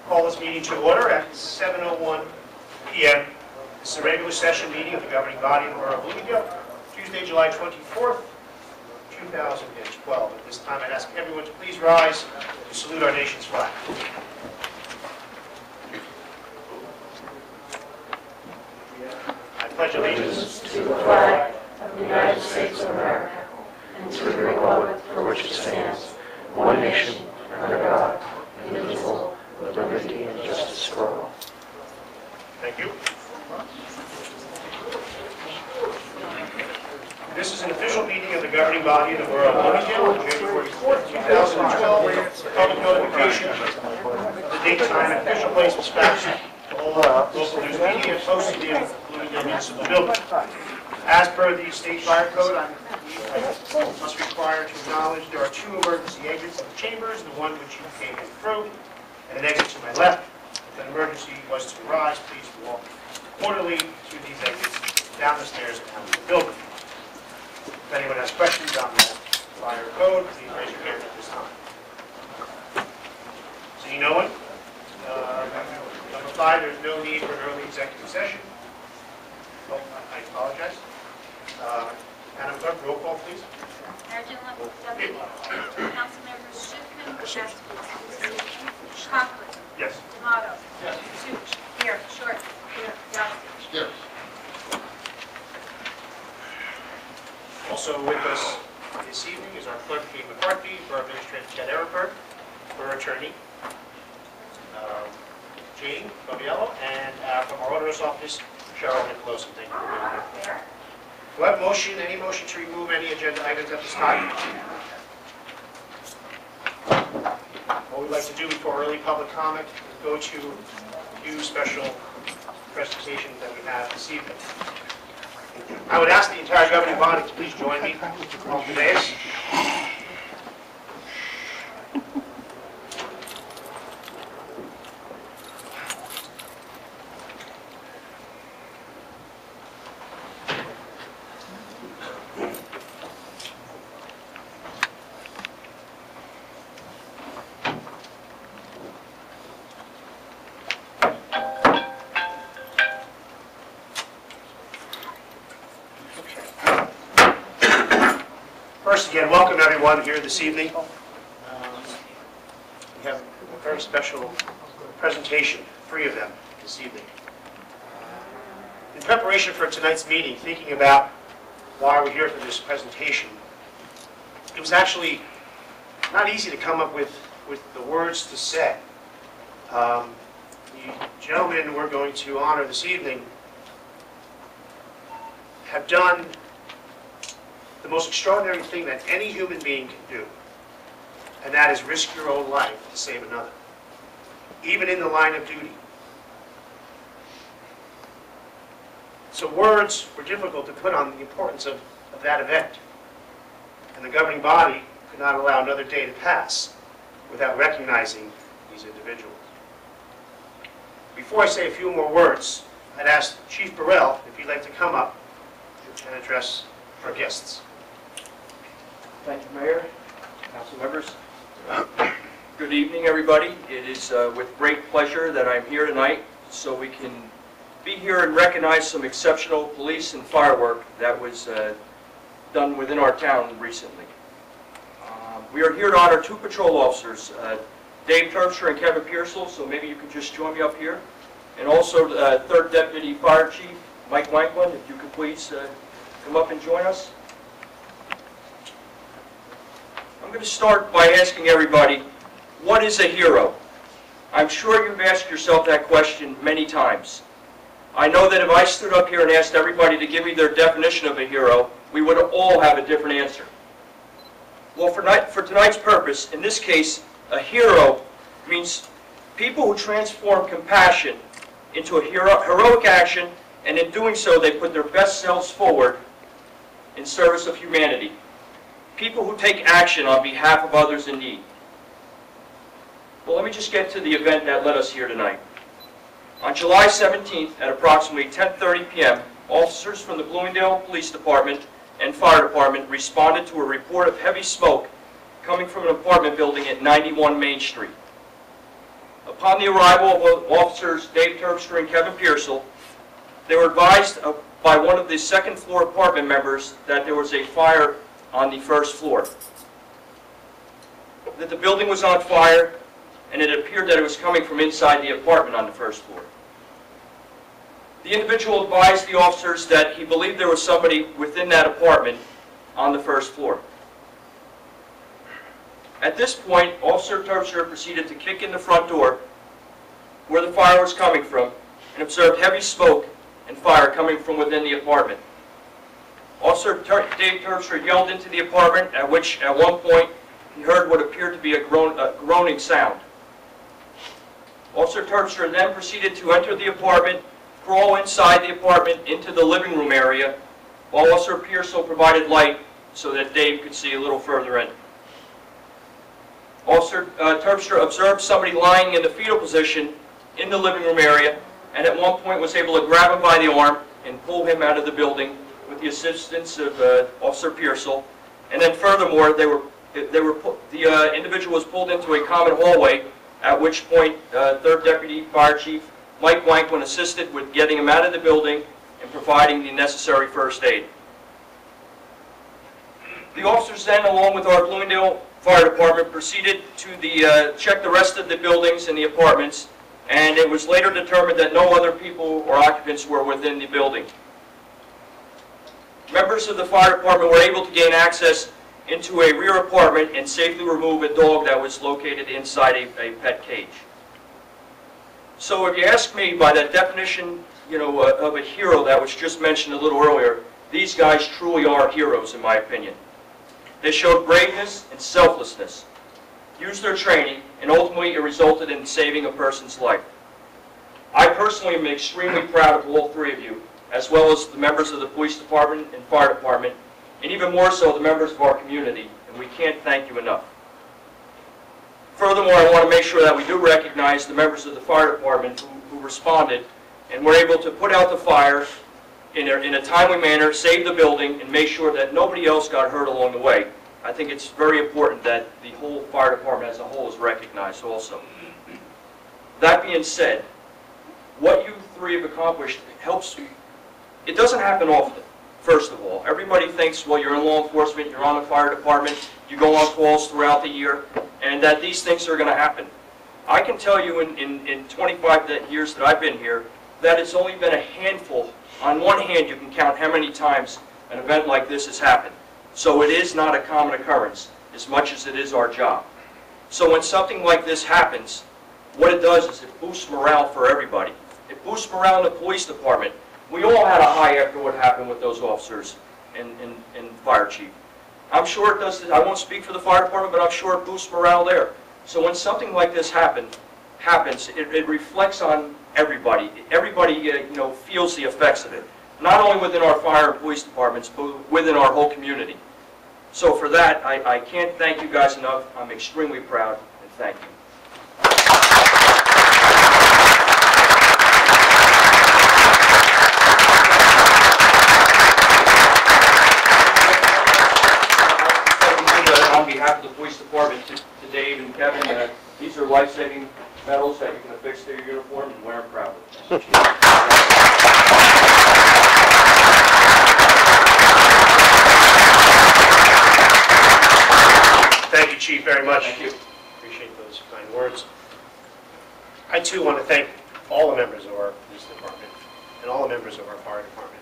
Call this meeting to order at 7:01 p.m. This is a regular session meeting of the governing body of the Borough of Bloomingdale, Tuesday, July 24th, 2012. At this time, I'd ask everyone to please rise to salute our nation's flag. I pledge allegiance to the flag of the United States of America and to the republic for which it stands, one nation, under God, indivisible, with liberty and justice for all. Thank you. This is an official meeting of the governing body of the Borough of Bloomingdale on January 4th, 2012. Public notification of the date, time, and official place was faxed to all local news media posted in Bloomingdale Municipal Building. As per the state fire code, I must require to acknowledge there are two emergency exits in the chambers, the one which you came in through, and an exit to my left. If an emergency was to arise, please walk orderly through these exits, down the stairs, and out of the building. If anyone has questions on the fire code, please raise your hand at this time. Seeing no one? Number 5, there's no need for an early executive session. Oh, I apologize. Madam Clerk, roll call, please. Deputy. Council members Schiffman, Shasky, Conklin. Yes. D'Amato. Yes. Such. Here. Short. Here. Yasi. Yes. Also with us this evening is our clerk, Kate McCarthy, Borough Administrator Ted Ehrenberg, Borough Attorney Jane Fabiello, and from our auditor's office, Cheryl Nicolosi. Thank you for being here. Do I have a motion, any motion to remove any agenda items at this time? What we'd like to do before early public comment is go to a few special presentations that we have this evening. I would ask the entire governing body to please join me on the dais. First, again, welcome everyone here this evening. We have a very special presentation, 3 of them this evening. In preparation for tonight's meeting, thinking about why we're here for this presentation, it was actually not easy to come up with the words to say. The gentlemen we're going to honor this evening have done the most extraordinary thing that any human being can do, and that is risk your own life to save another, even in the line of duty. So words were difficult to put on the importance of that event, and the governing body could not allow another day to pass without recognizing these individuals. Before I say a few more words, I'd ask Chief Burrell if he'd like to come up and address our guests. Thank you, Mayor, council members. Good evening, everybody. It is with great pleasure that I'm here tonight so we can be here and recognize some exceptional police and fire work that was done within our town recently. We are here to honor 2 patrol officers, Dave Terpstra and Kevin Pearsall, so maybe you can just join me up here. And also 3rd Deputy Fire Chief Mike Wanklin, if you could please come up and join us. I'm going to start by asking everybody, what is a hero? I'm sure you've asked yourself that question many times. I know that if I stood up here and asked everybody to give me their definition of a hero, we would all have a different answer. Well, for tonight's purpose, in this case, a hero means people who transform compassion into a heroic action, and in doing so, they put their best selves forward in service of humanity. People who take action on behalf of others in need. Well, let me just get to the event that led us here tonight. On July 17th at approximately 10:30 p.m., officers from the Bloomingdale Police Department and Fire Department responded to a report of heavy smoke coming from an apartment building at 91 Main Street. Upon the arrival of officers Dave Terpstra and Kevin Pearsall, they were advised by one of the second floor apartment members that there was a fire on the first floor. That the building was on fire, and it appeared that it was coming from inside the apartment on the first floor. The individual advised the officers that he believed there was somebody within that apartment on the first floor. At this point, Officer Terpstra proceeded to kick in the front door where the fire was coming from and observed heavy smoke and fire coming from within the apartment. Officer Dave Terpstra yelled into the apartment, at which at one point he heard what appeared to be a groaning sound. Officer Terpstra then proceeded to enter the apartment, crawl inside the apartment into the living room area, while Officer Pearsall provided light so that Dave could see a little further in. Officer Terpstra observed somebody lying in the fetal position in the living room area, and at one point was able to grab him by the arm and pull him out of the building with the assistance of Officer Pearsall. And then furthermore, the individual was pulled into a common hallway, at which point 3rd Deputy Fire Chief Mike Wanklin assisted with getting him out of the building and providing the necessary first aid. The officers then, along with our Bloomingdale Fire Department, proceeded to check the rest of the buildings and the apartments, and it was later determined that no other people or occupants were within the building. Members of the fire department were able to gain access into a rear apartment and safely remove a dog that was located inside a pet cage. So if you ask me, by that definition, of a hero that was just mentioned a little earlier, these guys truly are heroes, in my opinion. They showed braveness and selflessness, used their training, and ultimately it resulted in saving a person's life. I personally am extremely proud of all three of you, as well as the members of the police department and fire department, and even more so the members of our community, and we can't thank you enough. Furthermore, I want to make sure that we do recognize the members of the fire department who responded and were able to put out the fire in a timely manner, save the building, and make sure that nobody else got hurt along the way. I think it's very important that the whole fire department as a whole is recognized also. That being said, what you three have accomplished helps. It doesn't happen often, first of all. Everybody thinks, well, you're in law enforcement, you're on the fire department, you go on calls throughout the year, and that these things are going to happen. I can tell you in 25 years that I've been here, that it's only been a handful. On one hand, you can count how many times an event like this has happened. So it is not a common occurrence, as much as it is our job. So when something like this happens, what it does is it boosts morale for everybody. It boosts morale in the police department. We all had a high after what happened with those officers and fire chief. I'm sure it does. I won't speak for the fire department, but I'm sure it boosts morale there. So when something like this happens, it reflects on everybody. Everybody, feels the effects of it. Not only within our fire and police departments, but within our whole community. So for that, I can't thank you guys enough. I'm extremely proud, and thank you. On behalf of the police department, to Dave and Kevin, these are life-saving medals that you can affix to your uniform and wear them proudly. Thank you, Chief, very much. Thank you. Appreciate those kind words. I, too, want to thank all the members of our police department and all the members of our fire department.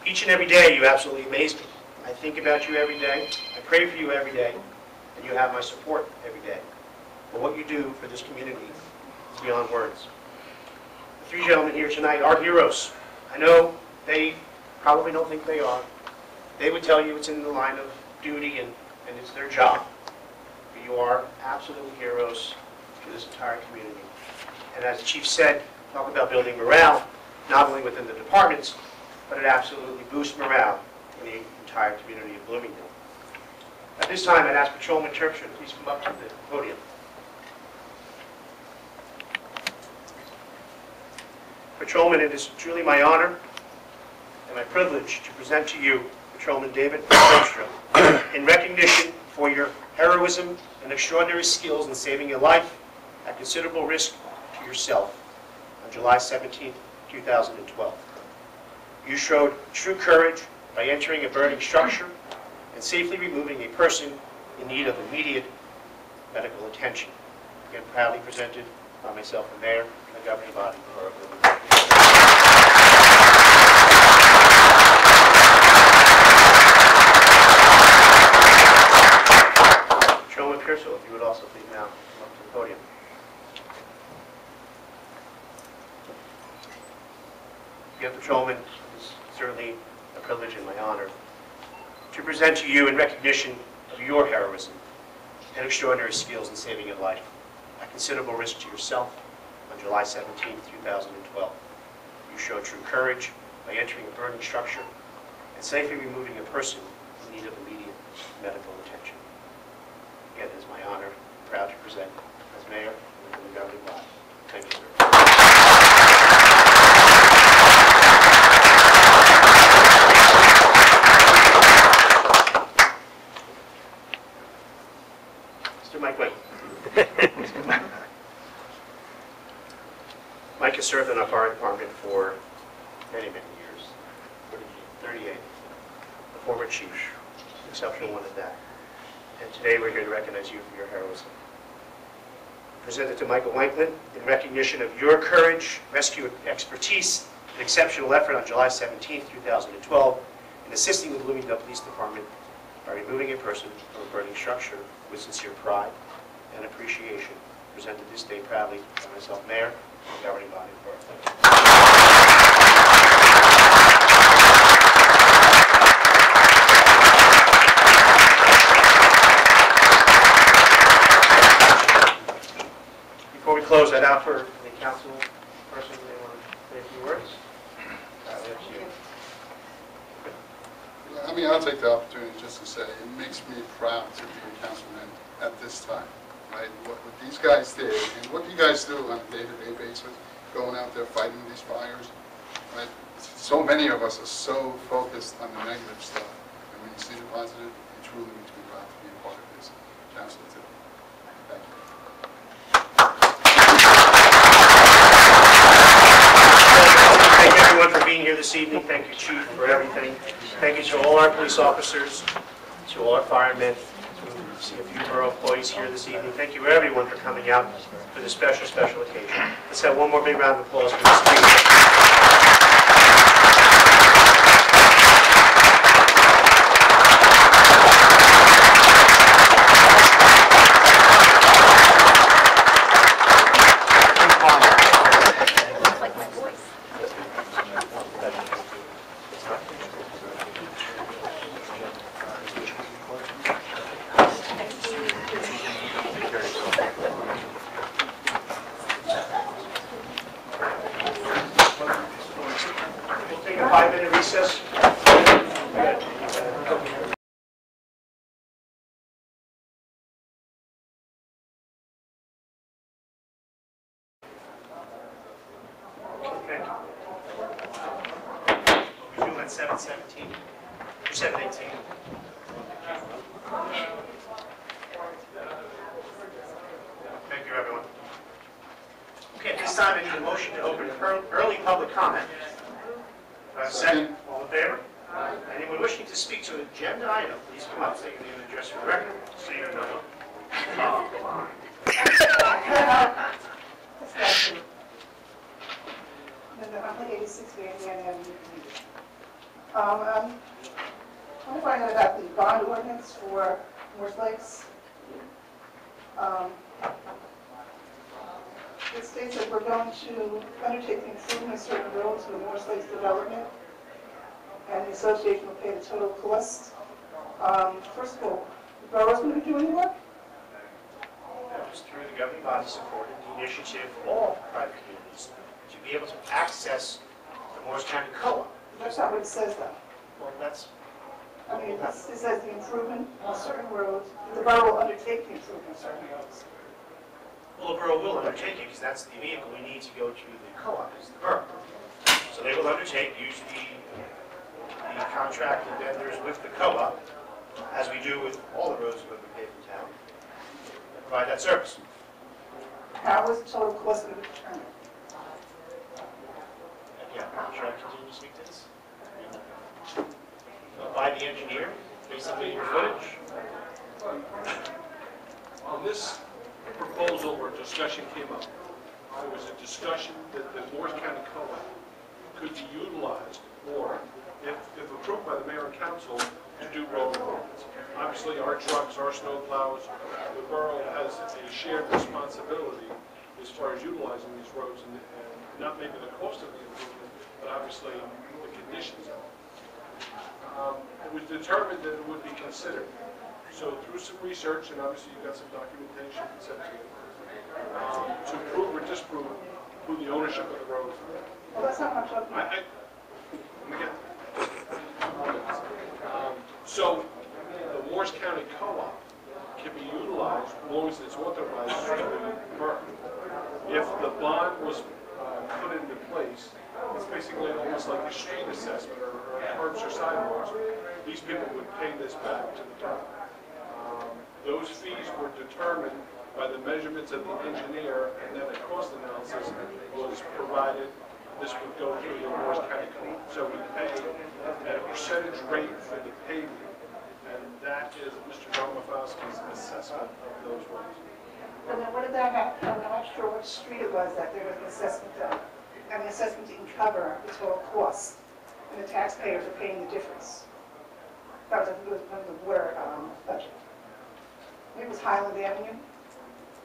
Each and every day, you absolutely amaze me. I think about you every day. I pray for you every day. And you have my support every day. But what you do for this community is beyond words. The three gentlemen here tonight are heroes. I know they probably don't think they are. They would tell you it's in the line of duty and it's their job. But you are absolute heroes to this entire community. And as the Chief said, talk about building morale, not only within the departments, but it absolutely boosts morale in the entire community of Bloomingdale. At this time, I'd ask Patrolman Terpstra to please come up to the podium. Patrolman, it is truly my honor and my privilege to present to you Patrolman David Terpstra in recognition for your heroism and extraordinary skills in saving a life at considerable risk to yourself on July 17, 2012. You showed true courage by entering a burning structure and safely removing a person in need of immediate medical attention. Again, proudly presented by myself, the Mayor, and the governing body. Chairman Pearsall, if you would also please now come up to the podium. Again, Patrolman, it's certainly a privilege and my honor to present to you in recognition of your heroism and extraordinary skills in saving a life at considerable risk to yourself on July 17, 2012. You showed true courage by entering a burning structure and safely removing a person in need of immediate medical attention. Again, it is my honor, proud to present as Mayor and the governing body. Thank you, sir. Mr. Mike White. Mike has served in our fire department for many, many years, 38. A former chief, exceptional one at that. And today we're here to recognize you for your heroism. Presented to Michael Wankland in recognition of your courage, rescue expertise, and exceptional effort on July 17, 2012 in assisting the Bloomingdale Police Department by removing a person from a burning structure with sincere pride and appreciation. Presented this day proudly by myself, Mayor, and the governing body of the borough. Before we close that out for the council person, they want to say a few words? I mean, I'll take the opportunity just to say it makes me proud to be a councilman at this time, right? What these guys did and what you guys do on a day-to-day basis, going out there fighting these fires, right? So many of us are so focused on the negative stuff, and when you see the positive, it truly makes me proud to be a part of this council today. Thank you. Thank everyone for being here this evening. Thank you, Chief, for everything. Thank you to all our police officers, to all our firemen, to see a few borough employees here this evening. Thank you everyone for coming out for this special, special occasion. Let's have one more big round of applause for this evening. We'll take a 5-minute recess. Okay. Resume at 7:17 or 7:18. Thank you, everyone. Okay, at this time, I need a motion to open early public comment. Second, all in favor? Anyone wishing to speak to an agenda item, please come up, state your name and address for the record. State your number. Oh, come on. I'm 86 Indiana Avenue. I want to find out about the bond ordinance for Morse Lakes. It states that we're going to undertake the improvement of certain roads for the Morse Lakes development, and the association will pay the total cost. First of all, the borough's going to be doing the work? That was through the governing body supported the initiative of all private communities to be able to access the Morris County Co-op. That's not what it says, though. Well, that's, I mean, it says the improvement on certain roads, the borough will undertake the improvement on certain roads. well, the borough will undertake it because that's the vehicle we need to go to the co-op, is the borough. So they will undertake, use the contracted vendors with the co-op as we do with all the roads that we pave in town, provide that service. How is the total cost going to be determined? Again, should I continue to speak to this? By the engineer, basically your footage. On this proposal or discussion came up, there was a discussion that the Morris County Co-op could be utilized, or if approved by the mayor and council, to do road improvements. Obviously, our trucks, our snow plows, the borough has a shared responsibility as far as utilizing these roads, and not maybe the cost of the improvement, but obviously the conditions of it. It was determined that it would be considered. So through some research, and obviously you've got some documentation sent to you, to prove or disprove who the ownership of the road is. Well, that's not what I'm talking about. Let me get so the Morris County Co-op can be utilized as long as it's authorized through the borough. If the bond was put into place, it's basically almost like a street assessment or curbs or sidewalks. These people would pay this back to the town. Those fees were determined by the measurements of the engineer, and then a cost analysis was provided. This would go through the Morris County Co-op. So we pay at a percentage rate for the paving, and that is Mr. Domofowski's assessment of those roads. And then what did that happen? I'm not sure what street it was that there was an assessment done. And the assessment didn't cover the total cost, and the taxpayers are paying the difference. That was one of the water budget. It was Highland Avenue.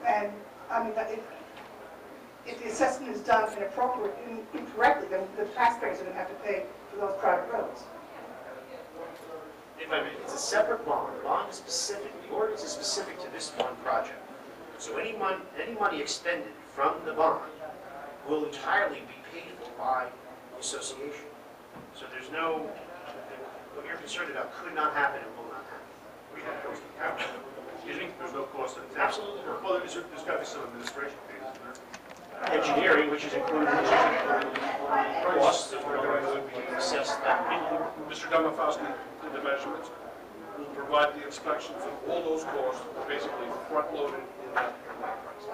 And, I mean, if the assessment is done incorrectly, then the taxpayers are going to have to pay for those private roads. If I may, it's a separate bond. The bond is specific, the ordinance is specific to this one project. So any money expended from the bond will entirely be paid for by the association. So there's no, what you're concerned about could not happen and will not happen. We have those accounts. Excuse me, there's no cost of it? Absolutely not. Well, there's got to be some administration fees, isn't there? Engineering, which is included in the costs that we're going to be assessed that week. Mr. Domofowski did the measurements, will provide the inspections, and all those costs are basically front-loaded in that price.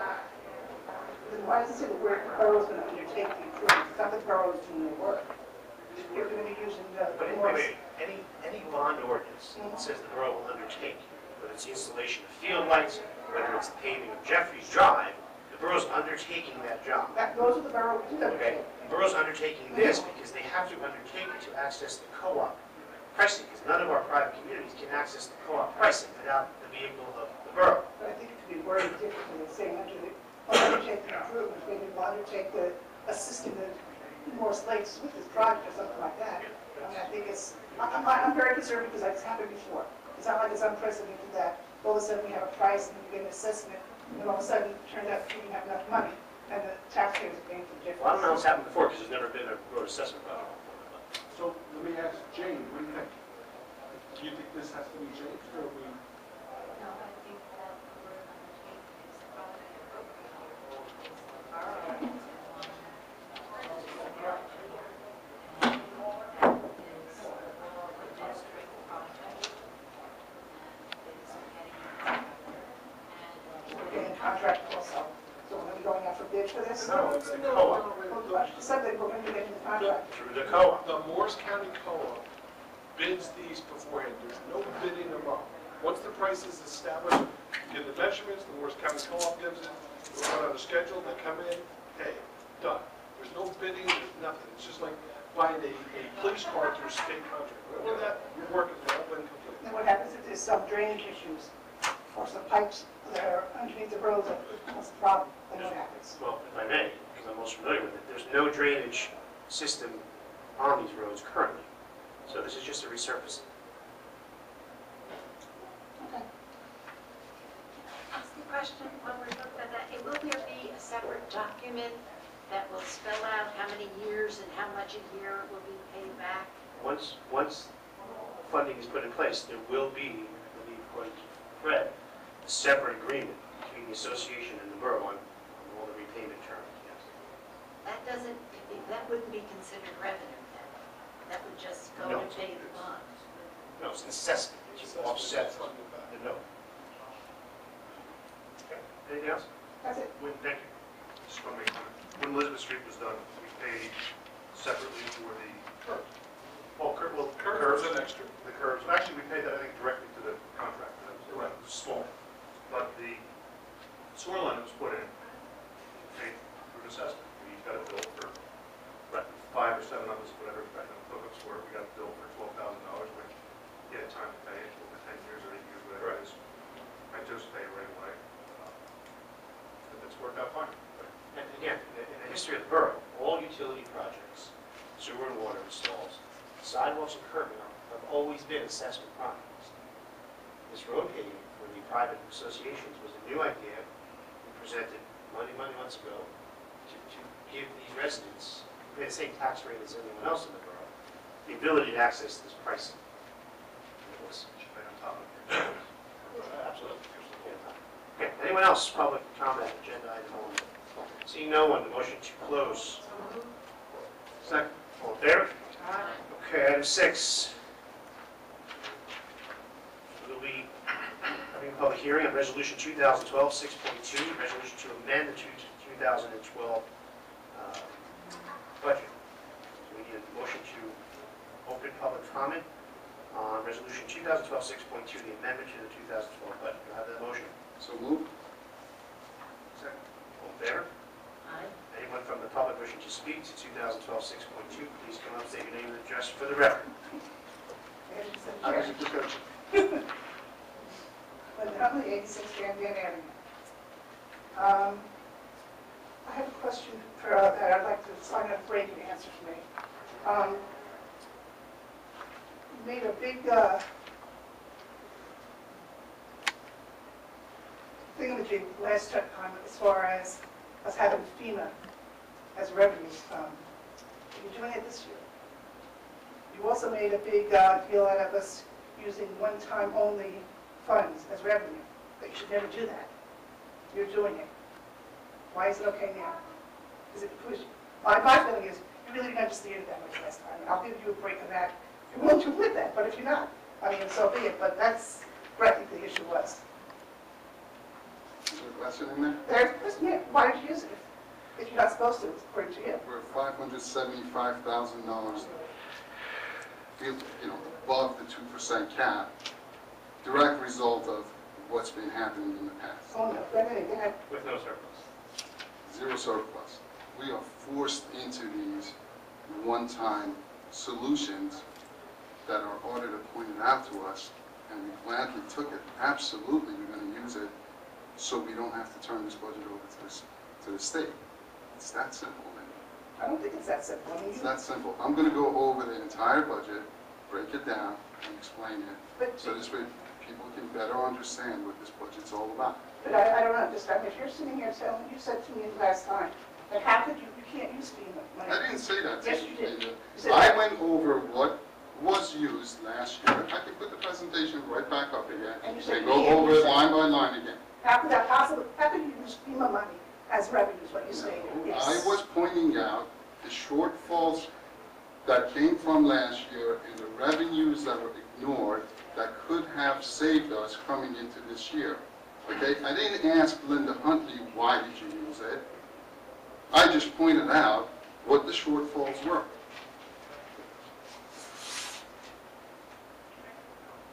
Then why does it say the borough is going to undertake the improvements? It's not the borough is doing the work. You're going to be using the But Morris. any bond ordinance that says the borough will undertake, whether it's the installation of field lights, whether it's the paving of Jeffrey's Drive, the borough's undertaking that job. Those are the borough who did Okay? it. The borough's undertaking this because they have to undertake it to access the co-op pricing, because none of our private communities can access the co-op pricing without the vehicle of the borough. But I think it could be worded differently, saying undertake the improvements, maybe undertake the assisting the Morris Lakes with this project or something like that. I mean, I think I'm very concerned because it's happened before. It's not like it's unprecedented that all of a sudden we have a price and we get an assessment, and all of a sudden it turns out we didn't have enough money, and the taxpayers are paying for the difference. Well, I don't know what's happened before because there's never been a road assessment project. So let me ask Jane, what do you think? Do you think this has to be changed, or we? No, I think that we're undertaking is probably And contract also. So we're going to be going out for bid for this? No, it's the co-op, Something we're going to be getting the contract. through the co-op. The Morris County Co-op bids these beforehand. There's no bidding them up. Once the price is established, you get the measurements, the Morris County Co-op gives it, we run on a schedule, they come in, hey, done. There's no bidding, there's nothing. It's just like buying a police car through state contract. All that work is all been completed. And what happens if there's some drainage issues or some pipes that are underneath the roads that cause a problem? Then what happens? Well, if I may, because I'm most familiar with it, there's no drainage system on these roads currently. So this is just a resurfacing. Okay. Ask the question when we looked at that, will there be a separate document that will spell out how many years and how much a year will be paid back? Once funding is put in place, there will be, I believe, according to Fred, a separate agreement between the association and the borough on all the repayment terms, yes. That wouldn't be considered revenue then? That would just go No. to pay the bond? No, it's an assessment. offset the note. Okay. Anything else? That's it. Thank you. Just want to make a comment. When Elizabeth Street was done, we paid separately for the curbs. Curves an extra. The curbs, actually, we paid that, I think, directly to the contractor. That was small. But the sewer line that was put in, paid through an assessment. We got a bill for 5 or 7 of us, whatever, hookups were. We got a bill for $12,000, which he had time to pay it over 10 years or 8 years, whatever it is. I just pay it right away. And it's worked out fine. And again, in the history of the borough, all utility projects, sewer and water installs, sidewalks and curbing have always been assessment projects. This road paving for the private associations was a new idea we presented many months ago to give these residents, who pay the same tax rate as anyone else in the borough, the ability to access this pricing. And it was Right on top of it. absolutely. Okay, anyone else, public comment, agenda item only? Seeing no one, the motion to close. Second. All in favor? Okay, item 6. We'll be having a public hearing on Resolution 2012-6.2, resolution to amend the 2012 budget. So we need a motion to open public comment on Resolution 2012-6.2, the amendment to the 2012 budget. Do I have that motion? So moved. Second. All in favor? Anyone from the public wishing to speak to 2012-6.2, please come up, state your name and address for the record. Linda, 86 Van Avenue. I have a question that I'd like to sign up Ray to answer for me. You made a big thingamajig last time as far as us having FEMA as revenues. You're doing it this year. You also made a big deal out of us using one-time only funds as revenue, but you should never do that. You're doing it. Why is it okay now? Is it because, my feeling is, you really didn't understand it that much last time. I'll give you a break on that. You're willing to admit that, but if you're not, I mean, so be it. But that's what I think the issue was. Is there a question in there? Why did you use it if you're not supposed to, according to you? We're $575,000, above the 2% cap, direct result of what's been happening in the past. Oh, no, go ahead. With no surplus. Zero surplus. We are forced into these one-time solutions that our auditor pointed out to us, and we gladly took it. Absolutely, we're going to use it so we don't have to turn this budget over to the state. It's that simple, man. I don't think it's that simple. I mean, It's that simple. I'm going to go over the entire budget, break it down, and explain it, But- so this way people can better understand what this budget's all about. But I don't understand. If you're sitting here telling, you said to me last time, that how could you can't use FEMA money? I didn't say that to Yes, you. you did. Linda. You said I that. went over what was used last year. I can put the presentation right back up again And you said and you go can't over use it it. line by line again. How could that possibly, how could you use FEMA money as revenue, is what you stated? Yes. I was pointing out the shortfalls that came from last year and the revenues that were ignored that could have saved us coming into this year. Okay, I didn't ask Linda Huntley, why did you use it? I just pointed out what the shortfalls were.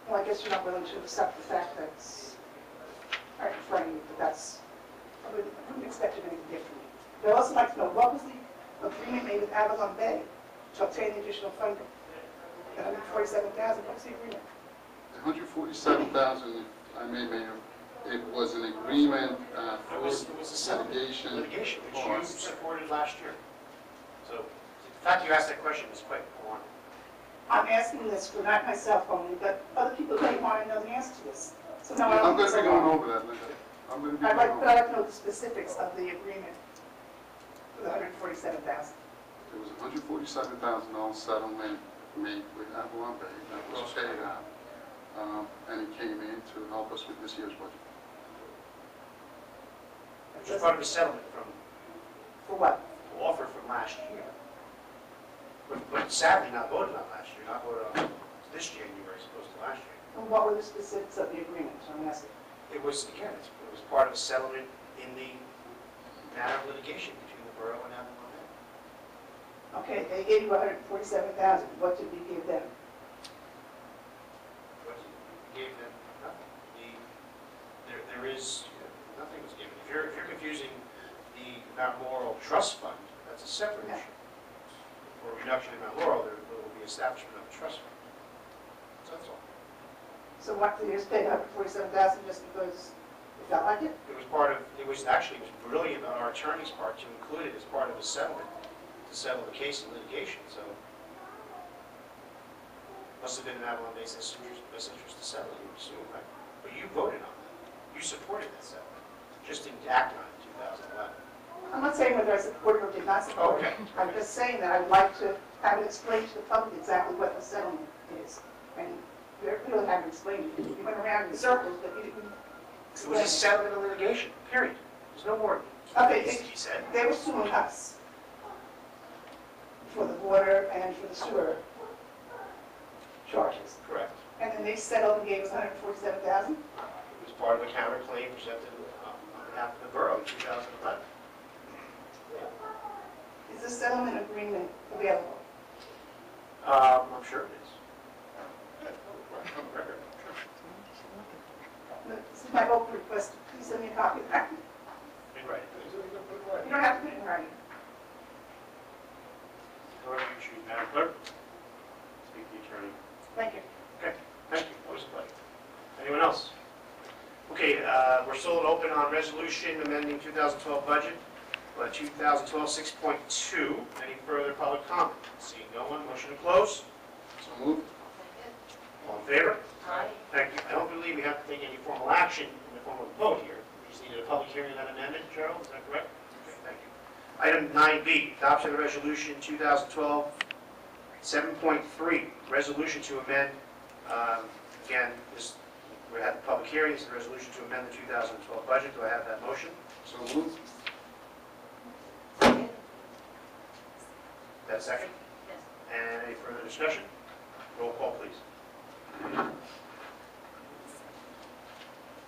Well, I guess you're not willing to accept the fact that, all right, fine, but that's, I wouldn't expect anything different. I'd also like to know, what was the agreement made with Avalon Bay to obtain the additional funding? The $147,000, what's the agreement? The $147,000, I may have, it was an agreement It was a for settlement, litigation which you costs. supported last year. So the fact you asked that question is quite important. I'm asking this for not myself only, but other people may want to know the answer to this. So now I I'm don't going think to be so going long. over that, Linda. I'm going to be I'd going like, over but I'd that. like to know the specifics of the agreement for the $147,000. There was a $147,000 settlement made with Avalon Bay that was paid out, and it came in to help us with this year's budget. Which was part of the settlement from, For what? offer from last year. But sadly not voted on last year, not voted on this January as opposed to last year. And what were the specifics of the agreement, I'm asking? It was, again, it was part of a settlement in the matter of litigation between the borough and Avalon Inn. Okay, they gave you $147,000, what did we give them? What we gave them, nothing. There is, nothing was given. If you're confusing the Mount Laurel Trust Fund, that's a separate Yeah. issue. For reduction in Mount Laurel, there will be establishment of a trust fund. So that's all. So what, they just paid $147,000 just because they felt like it? It was part of, it was brilliant on our attorney's part to include it as part of a settlement, to settle the case in litigation, so. Must have been an Avalon best interest to settle, you would assume, right? But you voted on that. You supported that settlement. Just didn't act on it in 2011. I'm not saying whether I support it or did not support it. Okay. I'm just saying that I'd like to have it explained to the public exactly what the settlement is. And you really haven't explained it. You went around in circles, but you didn't It was explain a it. settlement of litigation, period. There's no more Okay, needs to be said. they were suing us for the water and for the sewer charges. Correct. And then they settled and gave us $147,000? It was part of a counterclaim presented on behalf of the borough in 2011. Is the settlement agreement available? I'm sure it is. Record. This is my vote request. Please send me a copy of that. In writing. You don't have to put it in writing. However you choose, Madam Clerk. Speak to the attorney. Thank you. Okay, thank you. Always a pleasure. Anyone else? Okay, we're still open on resolution amending 2012 budget, 2012 6.2. Any further public comment? Seeing no one, motion to close. So moved. All in favor? Aye. Thank you. I don't believe we have to take any formal action in the form of a vote here. We just needed a public hearing on that amendment, Cheryl, is that correct? Okay, thank you. Item 9B, adoption of resolution 2012 7.3, resolution to amend, again, we had the public hearings, the resolution to amend the 2012 budget. Do I have that motion? So moved. That second? Yes. And any further discussion? Roll call, please.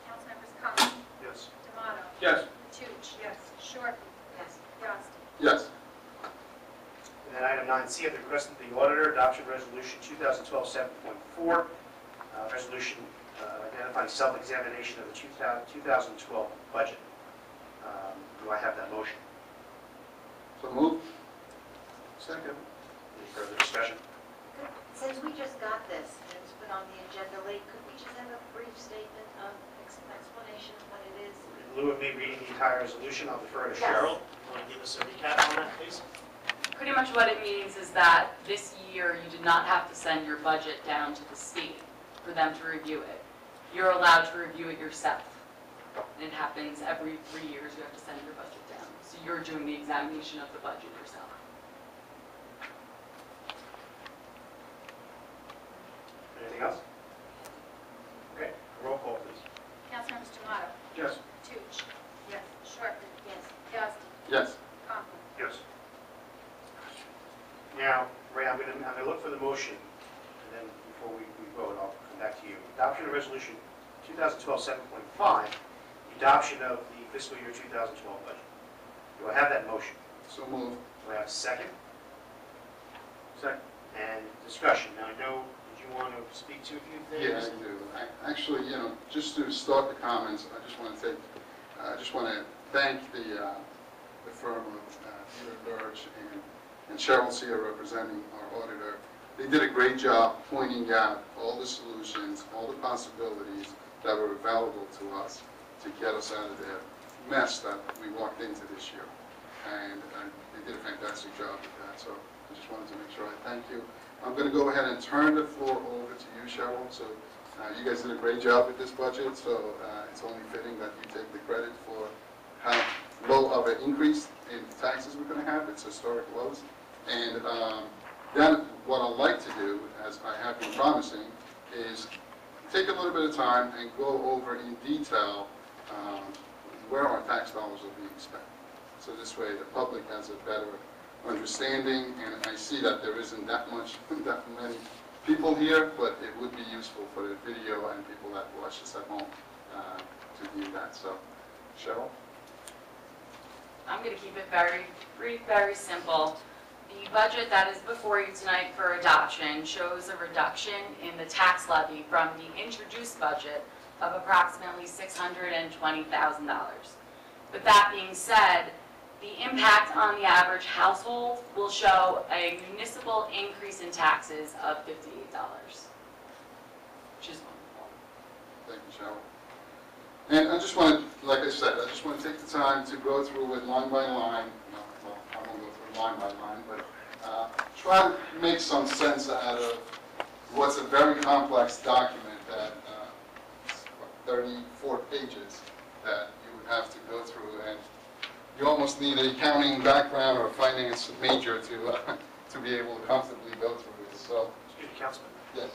Councilmembers Con. Yes. D'Amato. Yes. Toots. Yes. Shorten. Yes. Yasti. Yes. And then item 9C, at the request of the auditor, adoption of resolution 2012 7.4, resolution identifying self-examination of the 2012 budget. Do I have that motion? So moved. Second. Any further discussion? Since we just got this, and it's been on the agenda late, could we just have a brief statement of explanation of what it is? In lieu of me reading the entire resolution, I'll defer to Yes. Cheryl. Want to give us a recap on that, please? Pretty much what it means is that this year you did not have to send your budget down to the state for them to review it. You're allowed to review it yourself. And it happens every 3 years, you have to send your budget down. So you're doing the examination of the budget yourself. Anything else? Okay, roll call, please. Councilmembers D'Amato. Yes. Toots. Yes. Shorten. Yes. Yasti. Yes. Conklin. Yes. Now, Ray, I'm going to look for the motion, and then before we vote, I'll come back to you. Adoption of resolution 2012 7.5, adoption of the fiscal year 2012 budget. Do I have that motion? So moved. Do I have a second? Second. And discussion. Now, I know, did you want to speak to a few things? Yeah, I do. Actually, just to start the comments, I just want to thank the firm of Peter Lurch and Cheryl Sear representing our auditor. They did a great job pointing out all the solutions, all the possibilities that were available to us to get us out of the mess that we walked into this year. And they did a fantastic job with that, so I just wanted to make sure I thank you. I'm going to go ahead and turn the floor over to you, Cheryl. So you guys did a great job with this budget, so it's only fitting that you take the credit for how low of an increase in taxes we're going to have. It's historic lows. And then what I'd like to do, as I have been promising, is take a little bit of time and go over in detail where our tax dollars are being spent. So this way the public has a better understanding, and I see that there isn't that many people here, but it would be useful for the video and people that watch this at home to view that. So, Cheryl? I'm going to keep it very brief, very simple. The budget that is before you tonight for adoption shows a reduction in the tax levy from the introduced budget of approximately $620,000. With that being said, the impact on the average household will show a municipal increase in taxes of $58, which is wonderful. Thank you, Cheryl. And I just want to, like I said, I just want to take the time to go through it line by line. Well, I won't go through line by line, but try to make some sense out of what's a very complex document that 34 pages that you would have to go through, and you almost need an accounting background or a finance major to be able to comfortably go through this. So, Excuse me, Councilman. yes.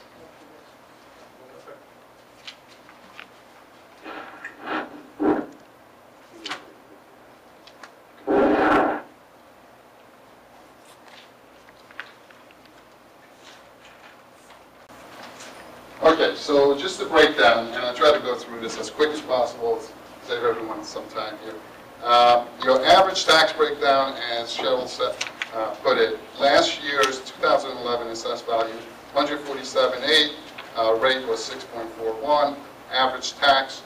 Okay, so just to break down, and I'll try to go through this as quick as possible, save everyone some time here. Your average tax breakdown, as Cheryl said, put it, last year's 2011 assessed value, 147.8, rate was 6.41, average tax,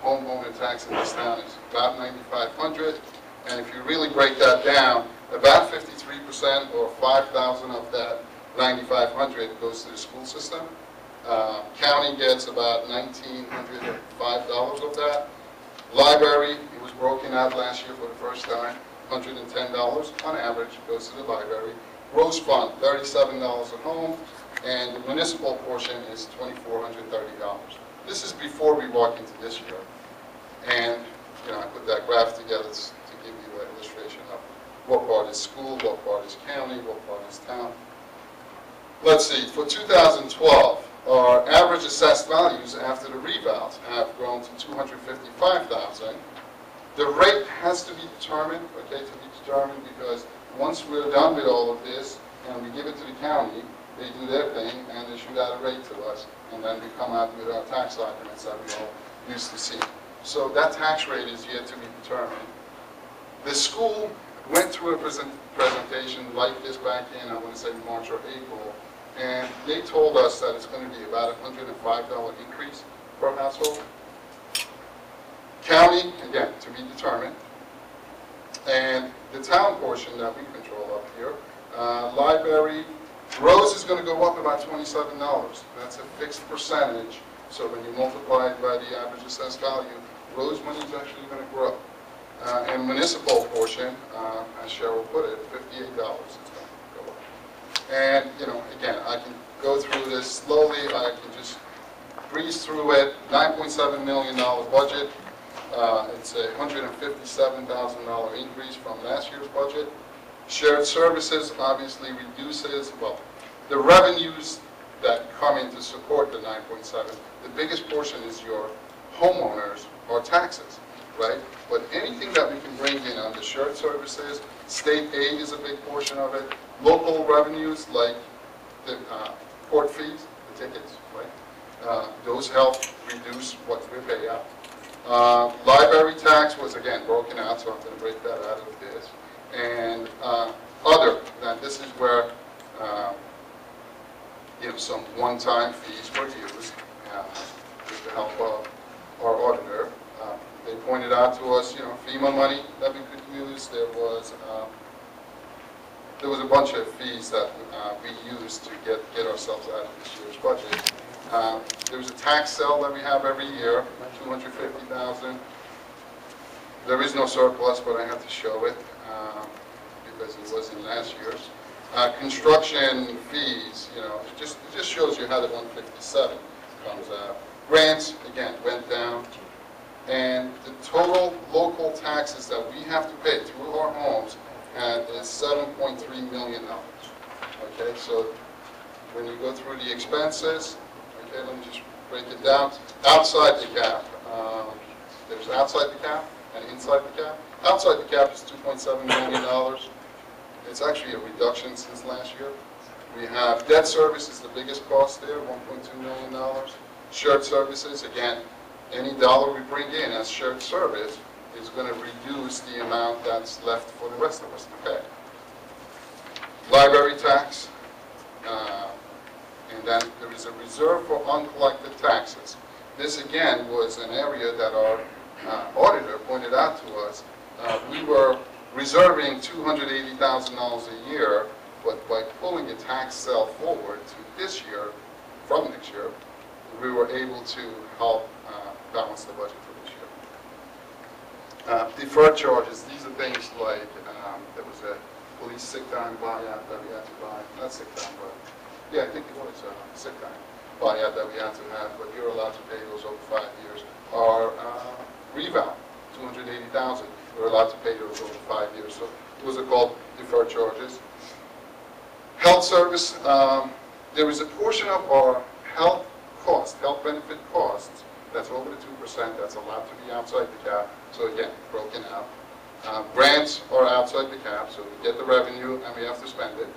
homeowner tax in this town is about $9,500, and if you really break that down, about 53% or 5,000 of that $9,500 goes to the school system. County gets about $1,905 of that. Library, it was broken out last year for the first time, $110 on average goes to the library. Rose Fund, $37 at home, and the municipal portion is $2,430. This is before we walk into this year. And, you know, I put that graph together to give you an illustration of what part is school, what part is county, what part is town. Let's see, for 2012, our average assessed values after the revals have grown to $255,000. The rate has to be determined, because once we're done with all of this and we give it to the county, they do their thing and they shoot out a rate to us, and then we come out with our tax documents that we all used to see. So that tax rate is yet to be determined. The school went through a presentation like this back in, I want to say March or April, and they told us that it's going to be about a $105 increase per household. County, again, to be determined. And the town portion that we control up here, library, Rose is going to go up about $27. That's a fixed percentage. So when you multiply it by the average assessed value, Rose money is actually going to grow. And municipal portion, as Cheryl put it, $58 is going to go up. And, you know, again, I can go through this slowly. I can just breeze through it. $9.7 million budget. It's a $157,000 increase from last year's budget. Shared services obviously reduces, well, the revenues that come in to support the 9.7, the biggest portion is your homeowners or taxes, right? But anything that we can bring in on the shared services, state aid is a big portion of it, local revenues like the port fees, the tickets, right? Those help reduce what we pay out. Library tax was again broken out, so I'm going to break that out of this. And other, then this is where you know, some one-time fees were used with the help of our auditor. They pointed out to us, you know, FEMA money that we could use. There was a bunch of fees that we used to get ourselves out of this year's budget. There was a tax sale that we have every year, $250,000. There is no surplus, but I have to show it because it was in last year's. Construction fees, you know, it just shows you how the 157 comes out. Grants, again, went down. And the total local taxes that we have to pay through our homes is $7.3 million. Okay, so when you go through the expenses, okay, let me just break it down. Outside the cap, there's outside the cap and inside the cap. Outside the cap is $2.7 million. It's actually a reduction since last year. We have debt service is the biggest cost there, $1.2 million. Shared services, again, any dollar we bring in as shared service is going to reduce the amount that's left for the rest of us to pay. Library tax, and then there is a reserve for uncollected taxes. This again was an area that our auditor pointed out to us. We were reserving $280,000 a year, but by pulling a tax sale forward to this year, from next year, we were able to help balance the budget for this year. Deferred charges, these are things like, there was a police sick time buyout that we had to buy, not sick time, but, yeah, I think it was sick time buyout that we had to have, but you're allowed to pay those over 5 years. Our reval, $280,000, we're allowed to pay those over 5 years. So those are called deferred charges. Health service, there is a portion of our health benefit costs that's over the 2%, that's allowed to be outside the cap. So again, broken out. Grants are outside the cap, so we get the revenue and we have to spend it.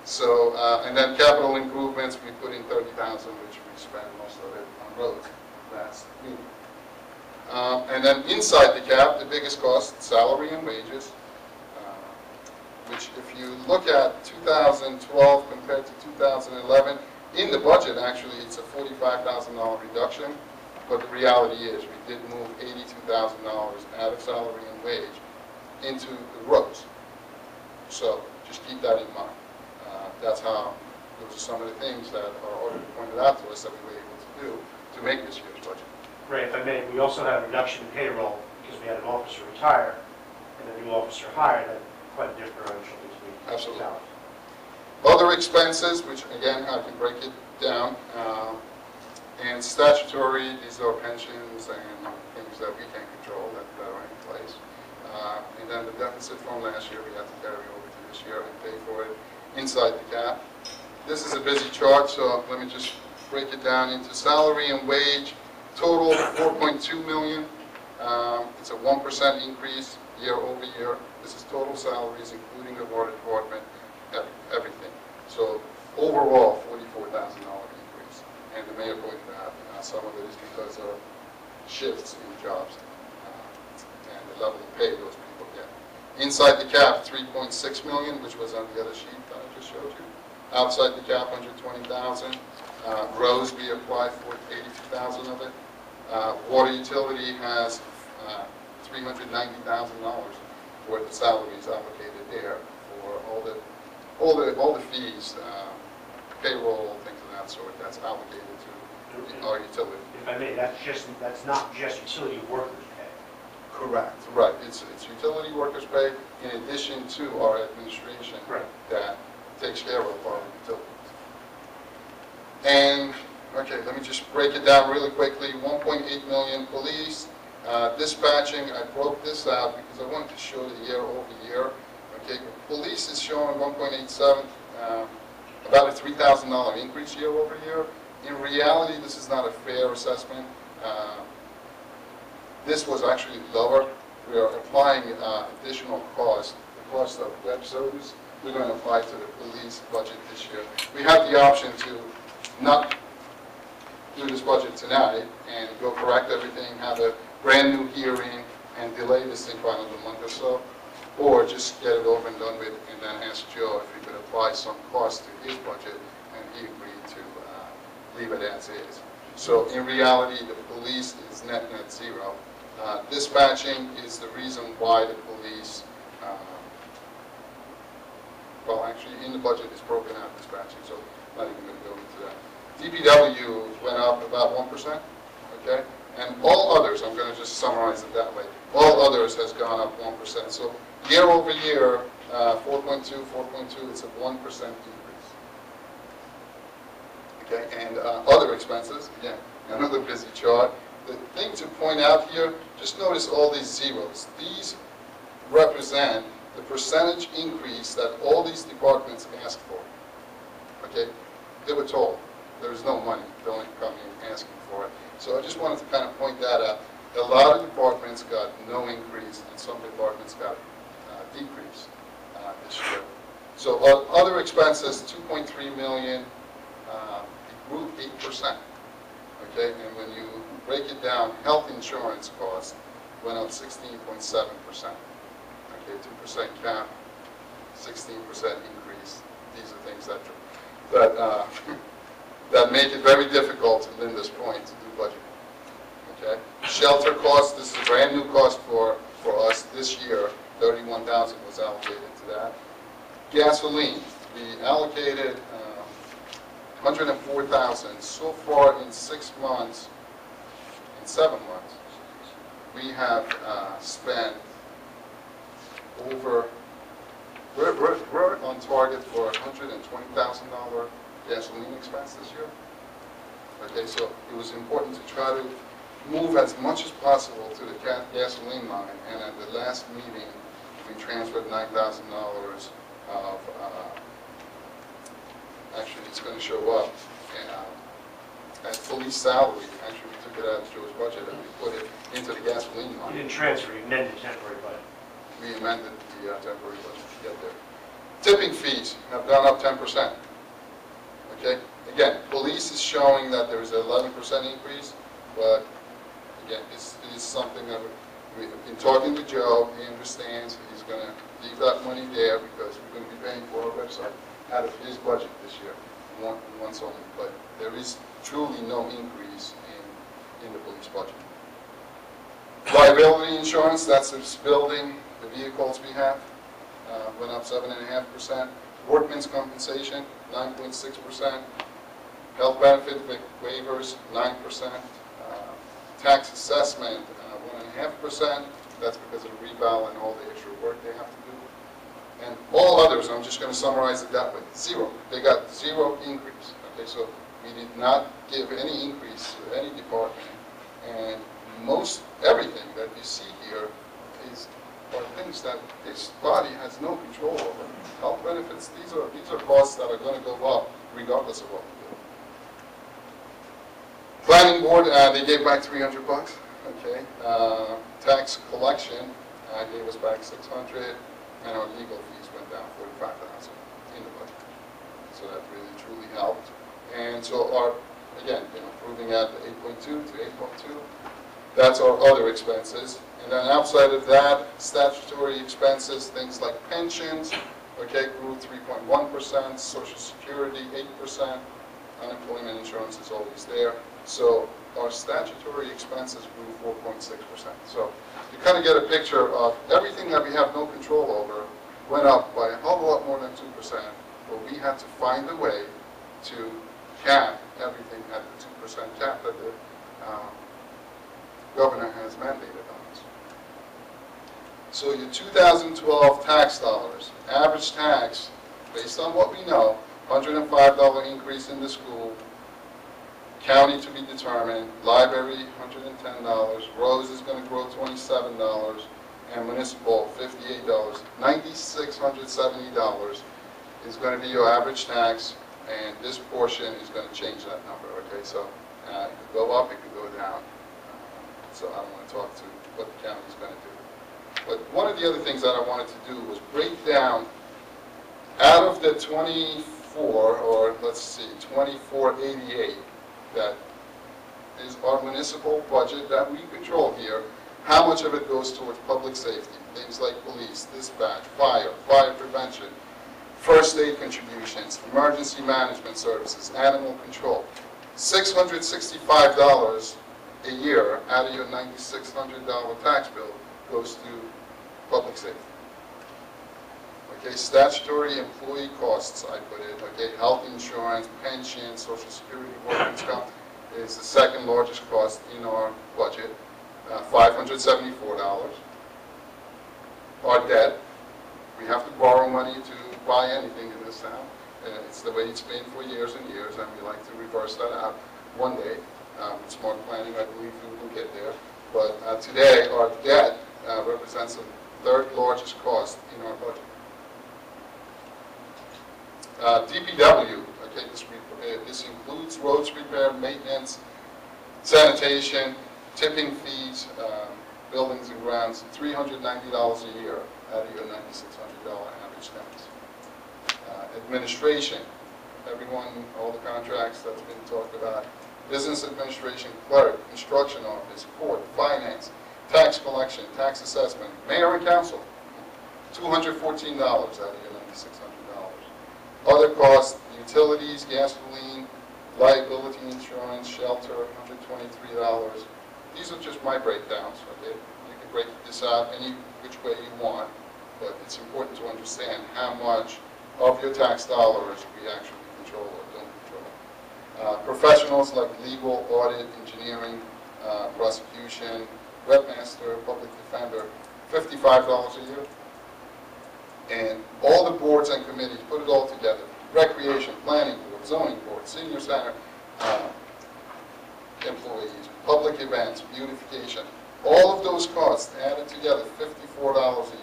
So, and then capital improvements, we put in $30,000, which we spend most of it on roads. That's me. And then inside the cap, the biggest cost, salary and wages, which if you look at 2012 compared to 2011, in the budget, actually, it's a $45,000 reduction, but the reality is we did move $82,000 out of salary and wage into the roads. So just keep that in mind. That's how, those are some of the things that our auditor pointed out to us that we were able to do to make this year's budget. Ray, if I may, we also had a reduction in payroll because we had an officer retire and a new officer hired, and quite a differential between. Absolutely. Other expenses, which again, I can break it down, and statutory, these are pensions and things that we can't control that are in place. And then the deficit from last year, we had to carry over to this year and pay for it inside the cap. This is a busy chart, so let me just break it down into salary and wage. Total $4.2 million. It's a 1% increase year over year. This is total salaries, including the water department, everything. So overall, $44,000 increase. And the mayor pointed out, some of it is because of shifts in jobs and the level of pay those people get. Inside the cap, $3.6 million, which was on the other sheet that I just showed you. Outside the cap, $120,000. Roads, we applied for $82,000 of it. Water utility has $390,000 worth of salaries allocated there for all the fees, payroll, things of that sort. That's allocated to our utility. If I may, that's not just utility workers' pay. Correct. Right. It's utility workers' pay in addition to our administration that takes care of our utilities. And, okay, let me just break it down really quickly. 1.8 million police. Dispatching, I broke this out because I wanted to show the year over year. Okay, police is showing 1.87, about a $3,000 increase year over year. In reality, this is not a fair assessment. This was actually lower. We are applying additional cost, the cost of web service. We're going to apply to the police budget this year. We have the option to not do this budget tonight and go correct everything, have a brand new hearing, and delay this thing for another month or so, or just get it over and done with, and then ask Joe if he could apply some cost to his budget, and he agreed to leave it as is. So in reality, the police is net zero. Dispatching is the reason why the police, well, actually in the budget is broken out dispatching, so I'm not even going to go into that. DPW went up about 1%, okay? And all others, I'm going to just summarize it that way, all others has gone up 1%. So year over year, 4.2, it's a 1% increase. Okay, and other expenses, again, another busy chart. The thing to point out here, just notice all these zeros. These represent the percentage increase that all these departments asked for. Okay, they were told there is no money, don't come in asking for it. So I just wanted to kind of point that out. A lot of departments got no increase, and some departments got decrease this year. So other expenses, 2.3 million, it grew 8%. Okay, and when you break it down, health insurance costs went up 16.7%. Okay, 2% cap, 16% increase. These are things that make it very difficult, to Linda's point, to do budget. Okay, shelter costs. This is a brand new cost for us this year. 31,000 was allocated to that. Gasoline, we allocated 104,000. So far in 6 months, in 7 months, we have spent over, we're on target for $120,000 gasoline expense this year. Okay, so it was important to try to move as much as possible to the gasoline line, and at the last meeting, we transferred $9,000 of, actually it's going to show up as police salary. Actually, we took it out of Joe's budget and we put it into the gasoline You line. didn't transfer, you amended temporary budget. We amended the temporary budget to get there. Tipping fees have gone up 10%. Okay, again, police is showing that there is an 11% increase, but again, it is something that we've been talking to Joe. He understands. He's going to leave that money there because we're going to be paying for our website out of his budget this year, once only. But there is truly no increase in the police budget. Liability insurance, that's this building, the vehicles we have, went up 7.5%. Workman's compensation, 9.6%. Health benefit waivers, 9%. Tax assessment, 1.5%. That's because of the reval and all the extra work they have to do. And all others, I'm just going to summarize it that way, zero. They got zero increase. Okay, so we did not give any increase to any department. And everything that you see here are things that this body has no control over. Health benefits, these are costs that are going to go up regardless of what we do. Planning board, they gave back $300. Okay, tax collection gave us back $600, and our legal fees went down $45,000 in the budget. So that really truly helped. And so again, proving out the 8.2 to 8.2. That's our other expenses. And then outside of that, statutory expenses, things like pensions, okay, grew 3.1%, Social Security 8%, unemployment insurance is always there. So our statutory expenses grew 4.6%. So you kind of get a picture of everything that we have no control over went up by a whole lot more than 2%, but we had to find a way to cap everything at the 2% cap that the governor has mandated on us. So your 2012 tax dollars, average tax, based on what we know, $105 increase in the school, county to be determined, library $110, roads is going to grow $27, and municipal $58. $9,670 is going to be your average tax, and this portion is going to change that number. Okay, so it could go up, it could go down. So I don't want to talk to what the county is going to do. But one of the other things that I wanted to do was break down out of the 24, or let's see, 2488, that is our municipal budget that we control here, how much of it goes towards public safety, things like police, dispatch, fire prevention, first aid contributions, emergency management services, animal control. $665 a year out of your $9,600 tax bill goes to public safety. Okay, statutory employee costs, I put it. Okay, health insurance, pension, Social Security, workers' comp is the second largest cost in our budget, $574. Our debt, we have to borrow money to buy anything in this town. It's the way it's been for years and years, and we like to reverse that out one day. With smart planning, I believe we will get there. But today, our debt represents the third largest cost in our budget. DPW, okay, this includes roads repair, maintenance, sanitation, tipping fees, buildings and grounds, $390 a year out of your $9,600 average tax. administration, everyone, all the contracts that's been talked about, business administration, clerk, construction office, court, finance, tax collection, tax assessment, mayor and council, $214 out of your $9,600. Other costs, utilities, gasoline, liability insurance, shelter, $123. These are just my breakdowns, okay? You can break this out any which way you want, but it's important to understand how much of your tax dollars we actually control or don't control. Professionals like legal, audit, engineering, prosecution, webmaster, public defender, $55 a year. And all the boards and committees, put it all together, recreation, planning board, zoning board, senior center employees, public events, beautification, all of those costs added together, $54 a year.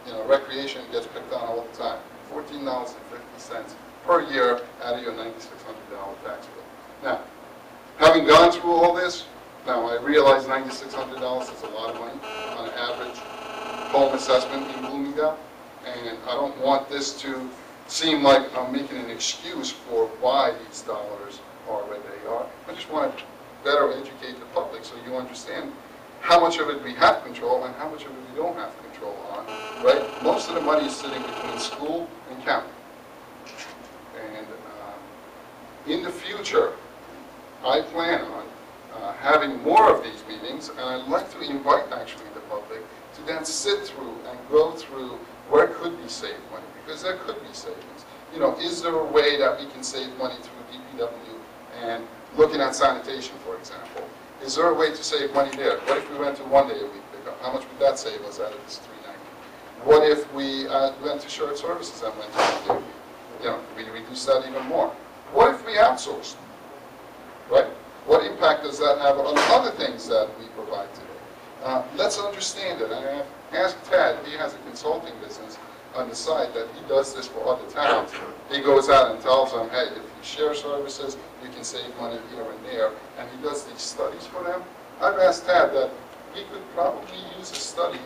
You know, recreation gets picked on all the time, $14.50 per year out of your $9,600 tax bill. Now, having gone through all this, now I realize $9,600 is a lot of money on an average home assessment in Bloomingdale, and I don't want this to seem like I'm making an excuse for why these dollars are where they are. I just want to better educate the public so you understand how much of it we have control and how much of it we don't have control on, right? Most of the money is sitting between school and county. And in the future, I plan on having more of these meetings, and I'd like to invite actually the public to then sit through and go through where could be saved money, because there could be savings. You know, is there a way that we can save money through DPW and looking at sanitation, for example? Is there a way to save money there? What if we went to 1 day a week pickup? How much would that save us out of this $390? What if we went to shared services and went to 1 day a week? You know, we reduce that even more. What if we outsourced? Right? What impact does that have on other things that we provide today? Let's understand it. And I've asked Ted, he has a consulting business on the side that he does this for other towns. He goes out and tells them, hey, if you share services, you can save money here and there. And he does these studies for them. I've asked Ted that we could probably use a study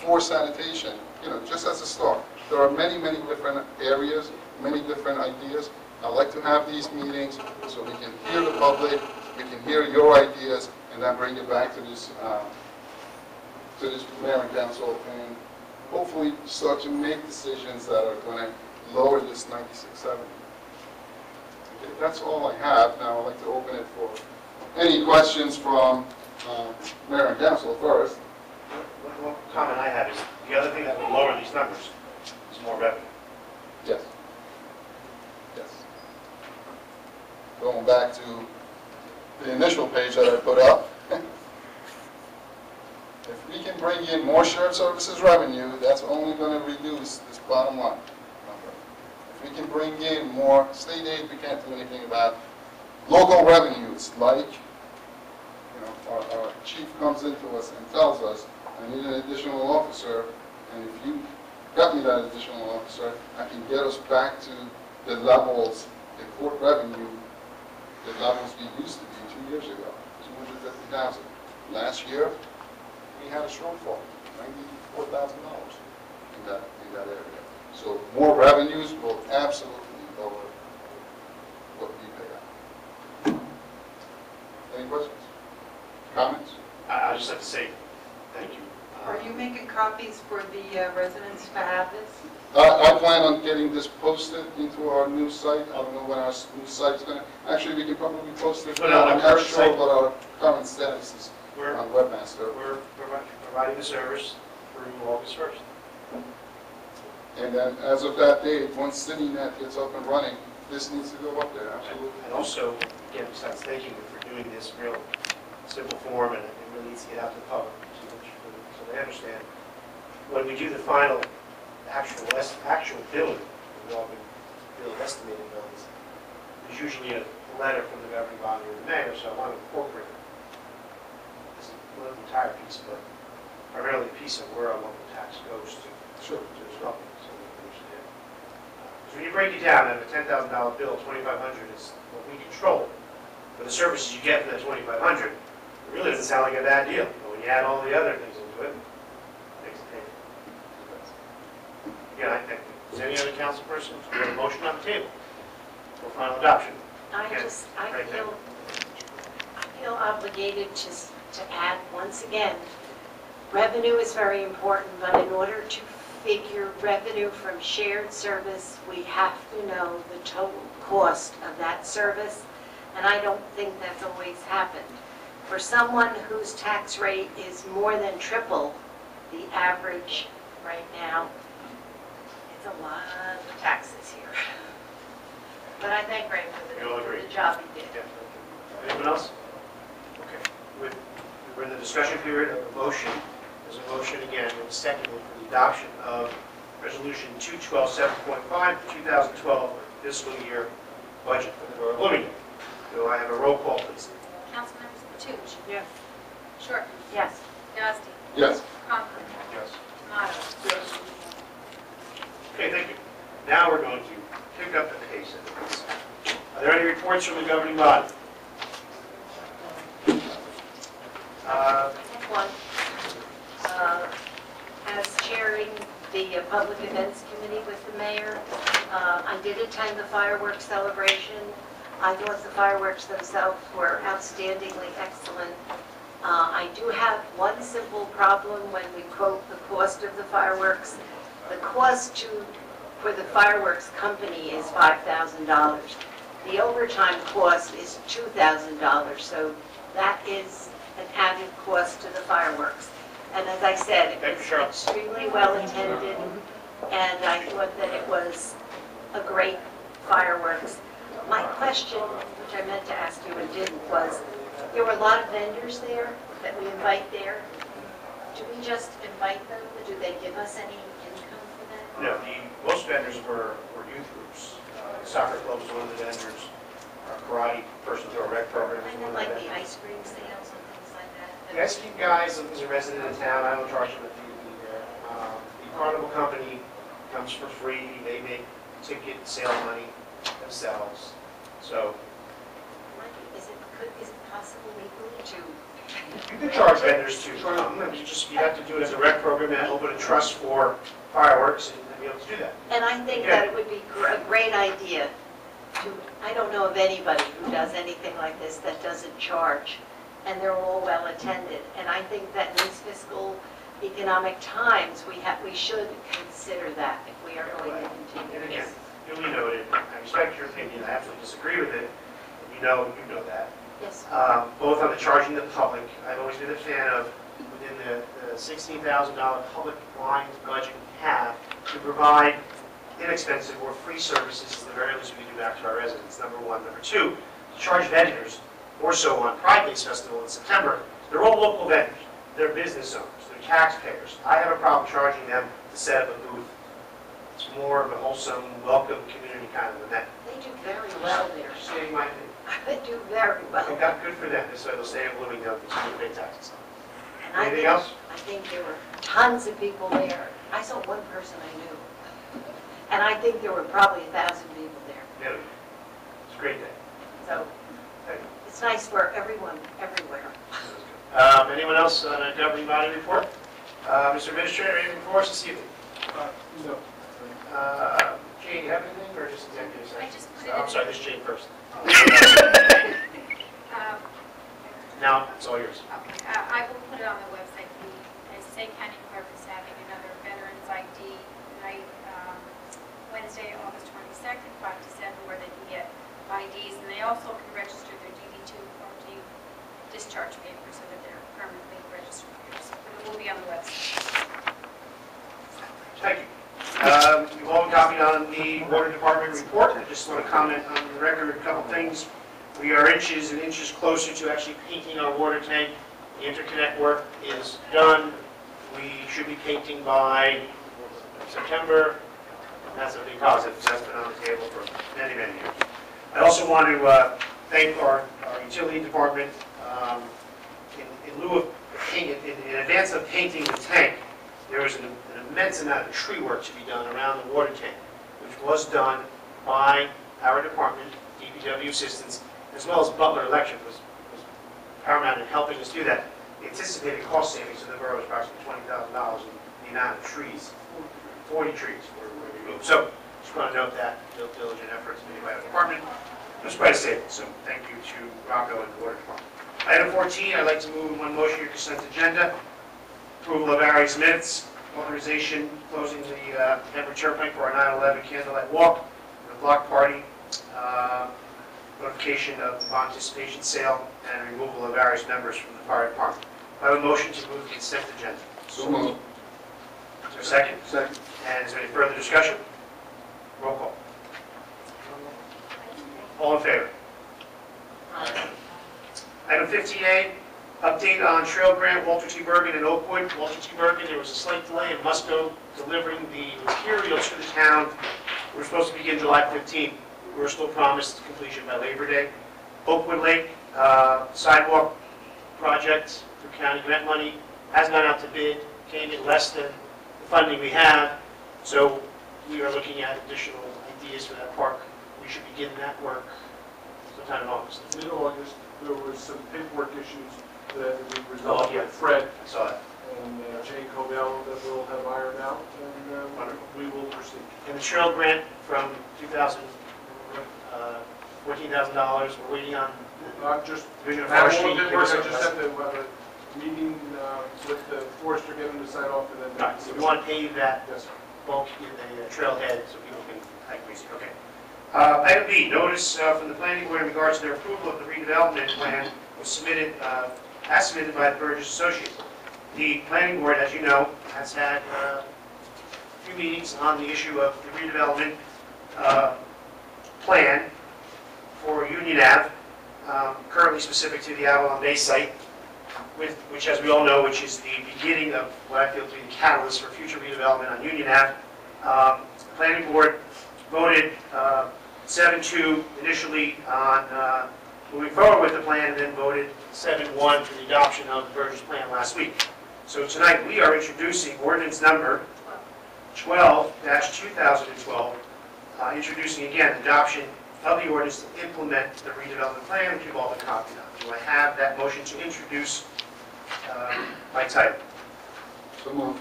for sanitation, you know, just as a start. There are many, many different areas, many different ideas. I like to have these meetings so we can hear the public, we can hear your ideas, and then bring it back to this mayor and council, and hopefully start to make decisions that are going to lower this 9670. Okay, that's all I have. Now I'd like to open it for any questions from mayor and council first. One comment I have is, the other thing that will lower these numbers is more revenue. Yes. Yes. Going back to the initial page that I put up. If we can bring in more shared services revenue, that's only going to reduce this bottom line number. If we can bring in more state aid, we can't do anything about local revenues, like, you know, our chief comes into us and tells us, I need an additional officer, and if you got me that additional officer, I can get us back to the levels, the court revenue, the levels we used to be 2 years ago, 250,000. Last year, we had a shortfall, $94,000 in that area. So more revenues will absolutely lower what we pay out. Any questions? Comments? I just have to say thank you. Are you making copies for the residents to have this? I plan on getting this posted into our new site. I don't know when our new site's going to, actually we can probably post it. Put it on I'm our not current sure site. what our current status is We're, on Webmaster. we're providing the service through August 1st. And then as of that date, once CityNet gets up and running, this needs to go up there, absolutely. And also, again, besides thanking you for doing this real simple form, and it really needs to get out to the public so they understand. When we do the final actual billing, we've all been really estimating bills, there's usually a letter from the governing body or the mayor, so I want to incorporate this, not the entire piece, but primarily the piece of where our local tax goes to. Sure. To the company, so we can understand. So when you break it down, out of a $10,000 bill, $2,500 is what we control. For the services you get for that $2,500, it really doesn't sound like a bad deal. But when you add all the other things into it, it makes it pay. Again, I thank you. Is there any other council person? We have a motion on the table for final adoption. I Right there. feel obligated to add once again, revenue is very important, but in order to figure revenue from shared service, we have to know the total cost of that service, and I don't think that's always happened. For someone whose tax rate is more than triple the average right now, it's a lot of taxes here. But I thank Ray We all for agree. the job he did. Yeah. Anyone else? Okay. We're in the discussion period of the motion. There's a motion again, and seconded for the adoption of Resolution 212-7.5 for 2012 fiscal year budget for the Borough of Bloomingdale. Do I have a roll call, please? Councilmembers Toots. Yes. Short. Yes. Yasti. Yes. Conklin. Yes. Tomato. Yes. Okay, thank you. Now we're going to pick up the pace of this. Are there any reports from the governing body? One, as chairing the Public Events Committee with the mayor, I did attend the fireworks celebration. I thought the fireworks themselves were outstandingly excellent. I do have one simple problem when we quote the cost of the fireworks. The cost for the fireworks company is $5,000. The overtime cost is $2,000, so that is an added cost to the fireworks. And as I said, it Thank you, was Cheryl. extremely well attended, and I thought that it was a great fireworks. My question, which I meant to ask you and didn't, was there were a lot of vendors there that we invite there. Do we just invite them, or do they give us any income for that? No, most vendors were youth groups. Soccer club was one of the vendors. Our karate person through our rec program was And one then of the like the vendors. ice cream sales and things like that? The ice cream guys is a resident of town. I don't charge them a fee to be there. The carnival company comes for free. They make ticket sale money themselves. So Is it possible legally to? you can charge vendors to come. You have to do it as a rec program and open a trust for fireworks and be able to do that. And I think that it would be a great idea to, I don't know of anybody who does anything like this that doesn't charge, and they're all well attended. And I think that in these fiscal economic times, we should consider that if we are going to continue And again, this. duly noted, I respect your opinion, I absolutely disagree with it. You know that. Yes. Both on the charging the public, I've always been a fan of, within the $16,000 public line budget we have, to provide inexpensive or free services, at the very least we do back to our residents, number one. Number two, to charge vendors, more so on Pride Days Festival in September, they're all local vendors, they're business owners, they're taxpayers. I have a problem charging them to set up a booth. It's more of a wholesome, welcome community kind of event. They do very well there. Saying my opinion. They do very well. It got good for them, so they'll stay in Bloomingdale, continue to pay taxes. And I Anything think- else? I think there were tons of people there. I saw one person I knew. And I think there were probably 1,000 people there. Yeah, it's a great day. So Thank you. it's nice for everyone, everywhere. Anyone else on a governing body report? Mr. Administrator, anything for us this evening? No. Jane, you have anything, or just executive session? I just put it I'm in- sorry, this is Jane first. Um, Now, it's all yours. I will put it on the website. The State County Clerk is having another Veterans ID night, Wednesday, August 22nd, 5 to 7, where they can get IDs, and they also can register their DD2 or discharge papers so that they're permanently registered here. So it will be on the website. Thank you. You've all been copied on the Water Department report. I just want to comment on the record, a couple things. We are inches and inches closer to actually painting our water tank. The interconnect work is done. We should be painting by September. And that's a big positive, because that's been on the table for many, many years. I also want to thank our utility department. In lieu of painting, in advance of painting the tank, there was an immense amount of tree work to be done around the water tank, which was done by our department, DPW assistants, as well as Butler Electric was paramount in helping us do that. The anticipated cost savings to the borough is approximately $20,000 in the amount of trees, 40 trees were removed. So just want to note that diligent efforts made by the department. It was quite a savings, so thank you to Rocco and the water department. Item 14, I'd like to move in one motion your consent agenda. Approval of various minutes, authorization closing the Denver Turnpike for our 9/11 candlelight walk, the block party, notification of the bond anticipation sale, and removal of various members from the fire department. I have a motion to move the consent agenda. So moved. Is there a second? Second. And is there any further discussion? Roll call. All in favor? Item 15A, update on trail grant, Walter T. Bergen and Oakwood. Walter T. Bergen, there was a slight delay in Musco delivering the material to the town. We were supposed to begin July 15th. We were still promised completion by Labor Day. Oakwood Lake sidewalk project through county grant money has gone out to bid, came in less than the funding we have. So we are looking at additional ideas for that park. We should begin that work sometime in August. Mid-August, there was some paperwork issues that we resolved with Fred I saw that. and Jane Covell that we'll have ironed out, and we will proceed. And the trail grant from 2000, $14,000, we're waiting on Just, Division of that Forestry. won't work, I just have to have a meeting with the forester, get them to sign off, and then. Right, so we want to pave that Yes, sir. bulk in the trailhead so people can hike easy. Okay. Item B, notice from the planning board in regards to their approval of the redevelopment plan was submitted, as submitted by the Burgess Associates. The planning board, as you know, has had a few meetings on the issue of the redevelopment plan for Union Ave, currently specific to the Avalon Bay site, which, as we all know, which is the beginning of what I feel to be the catalyst for future redevelopment on Union Ave. The planning board voted 7-2 initially on moving forward with the plan, and then voted 7-1 for the adoption of the Burgess plan last week. So tonight, we are introducing ordinance number 12-2012, introducing again adoption of the ordinance to implement the redevelopment plan, which you've all been copied of. Do I have that motion to introduce by title? So moved.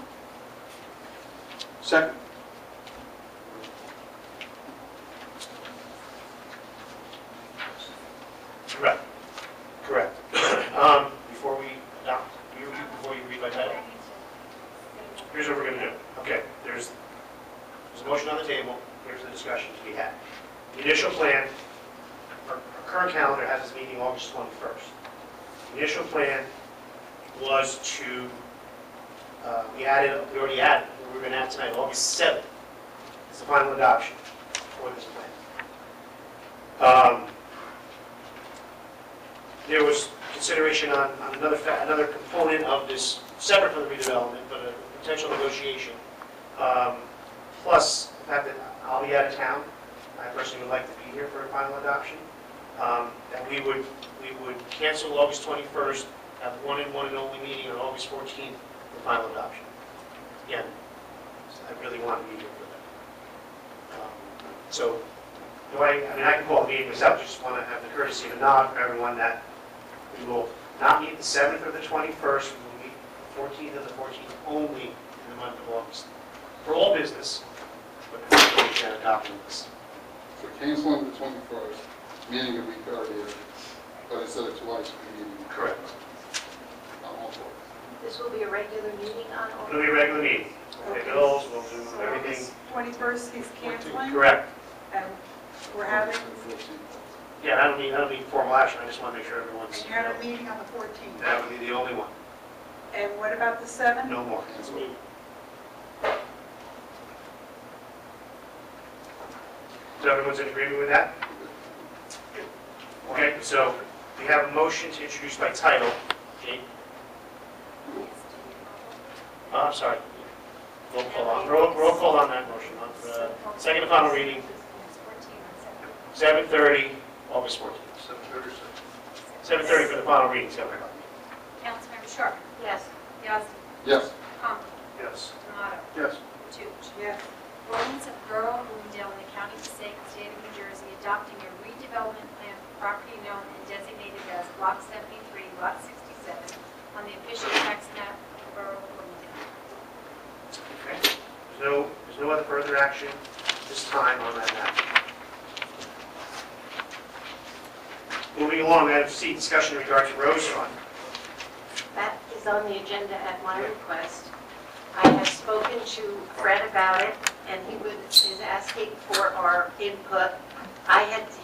Second. Correct. Correct. Before we adopt, before you read by title, here's what we're going to do. Okay, there's a motion on the table. Here's the discussion to be had. The initial plan, our current calendar has this meeting August 21st. The initial plan was to, we already added, we're going to add tonight, August 7th. It's the final adoption for this plan. There was consideration on another component of this, separate from the redevelopment, but a potential negotiation. Plus, the fact that I'll be out of town, I personally would like to be here for a final adoption. And we would cancel August 21st, have one and only meeting on August 14th for final adoption. Again, I really want to be here for that. So, I can call the meeting myself, just want to have the courtesy to nod for everyone that we will not meet the 7th or the 21st, we will meet the 14th and the 14th only in the month of August. For all business, but we can adopt this. So canceling the 21st, meeting a week earlier, but instead of twice, we're meeting. Correct. I'm all for it. This will be a regular meeting on all. It'll be a regular meeting. We'll pay bills, we'll do everything. 21st, he's canceling, Correct. and we're having, Yeah, I don't need formal action, I just want to make sure everyone's, and you're having a meeting on the 14th. that would be the only one, And what about the 7th? no more. So everyone's in agreement with that? Okay, so we have a motion to introduce by title. Jane? I'm sorry. Roll call on that motion. Second and final reading, 7:30, August 14th. 7:30 for the final reading, 7 o'clock. Councilmember Sharp? Yes. Yazdi? Yes. Conklin? Yes. Tomato? Yes. Toots? Yes. Ordinance of the Borough of Bloomingdale in the County of Passaic, State of New Jersey, adopting a redevelopment plan for property known and designated as Block 73, Lot 67, on the official tax map of the Borough of Bloomingdale. Okay. There's no other further action. this time on that matter. Moving along, item C, discussion in regard to Rose Fund. That is on the agenda at my request. I have spoken to Fred about it, and is asking for our input.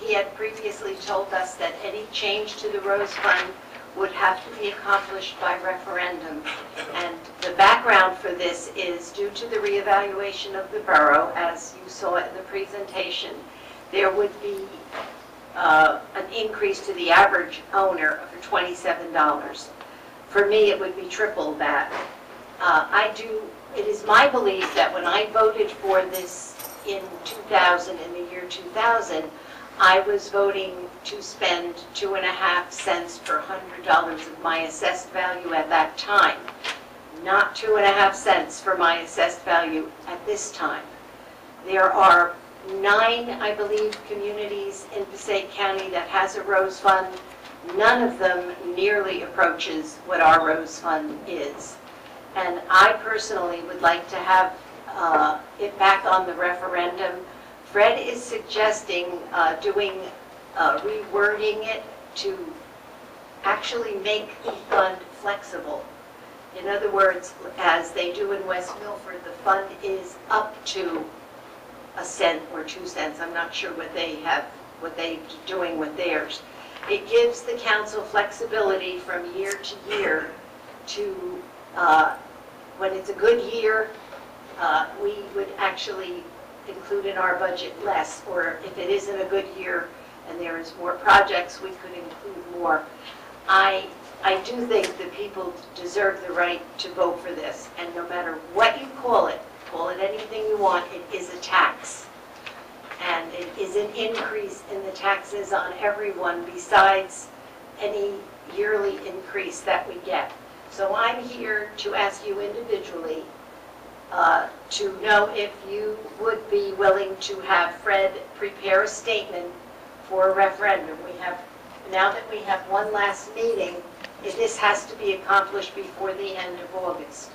He had previously told us that any change to the Rose Fund would have to be accomplished by referendum. And the background for this is due to the reevaluation of the borough, as you saw in the presentation, there would be an increase to the average owner of $27. For me, it would be triple that. It is my belief that when I voted for this in the year 2000, I was voting to spend 2.5 cents per $100 of my assessed value at that time, not 2.5 cents for my assessed value at this time. There are 9, I believe, communities in Passaic County that has a Rose Fund. None of them nearly approaches what our Rose Fund is. And I personally would like to have it back on the referendum. Fred is suggesting rewording it to actually make the fund flexible. In other words, as they do in West Milford, the fund is up to 1 cent or 2 cents. I'm not sure what they're doing with theirs. It gives the council flexibility from year to year to, when it's a good year, we would actually include in our budget less, or if it isn't a good year and there is more projects, we could include more. I do think that people deserve the right to vote for this, and no matter what you call it anything you want, it is a tax. And it is an increase in the taxes on everyone besides any yearly increase that we get. So I'm here to ask you individually to know if you would be willing to have Fred prepare a statement for a referendum. Now that we have one last meeting, this has to be accomplished before the end of August.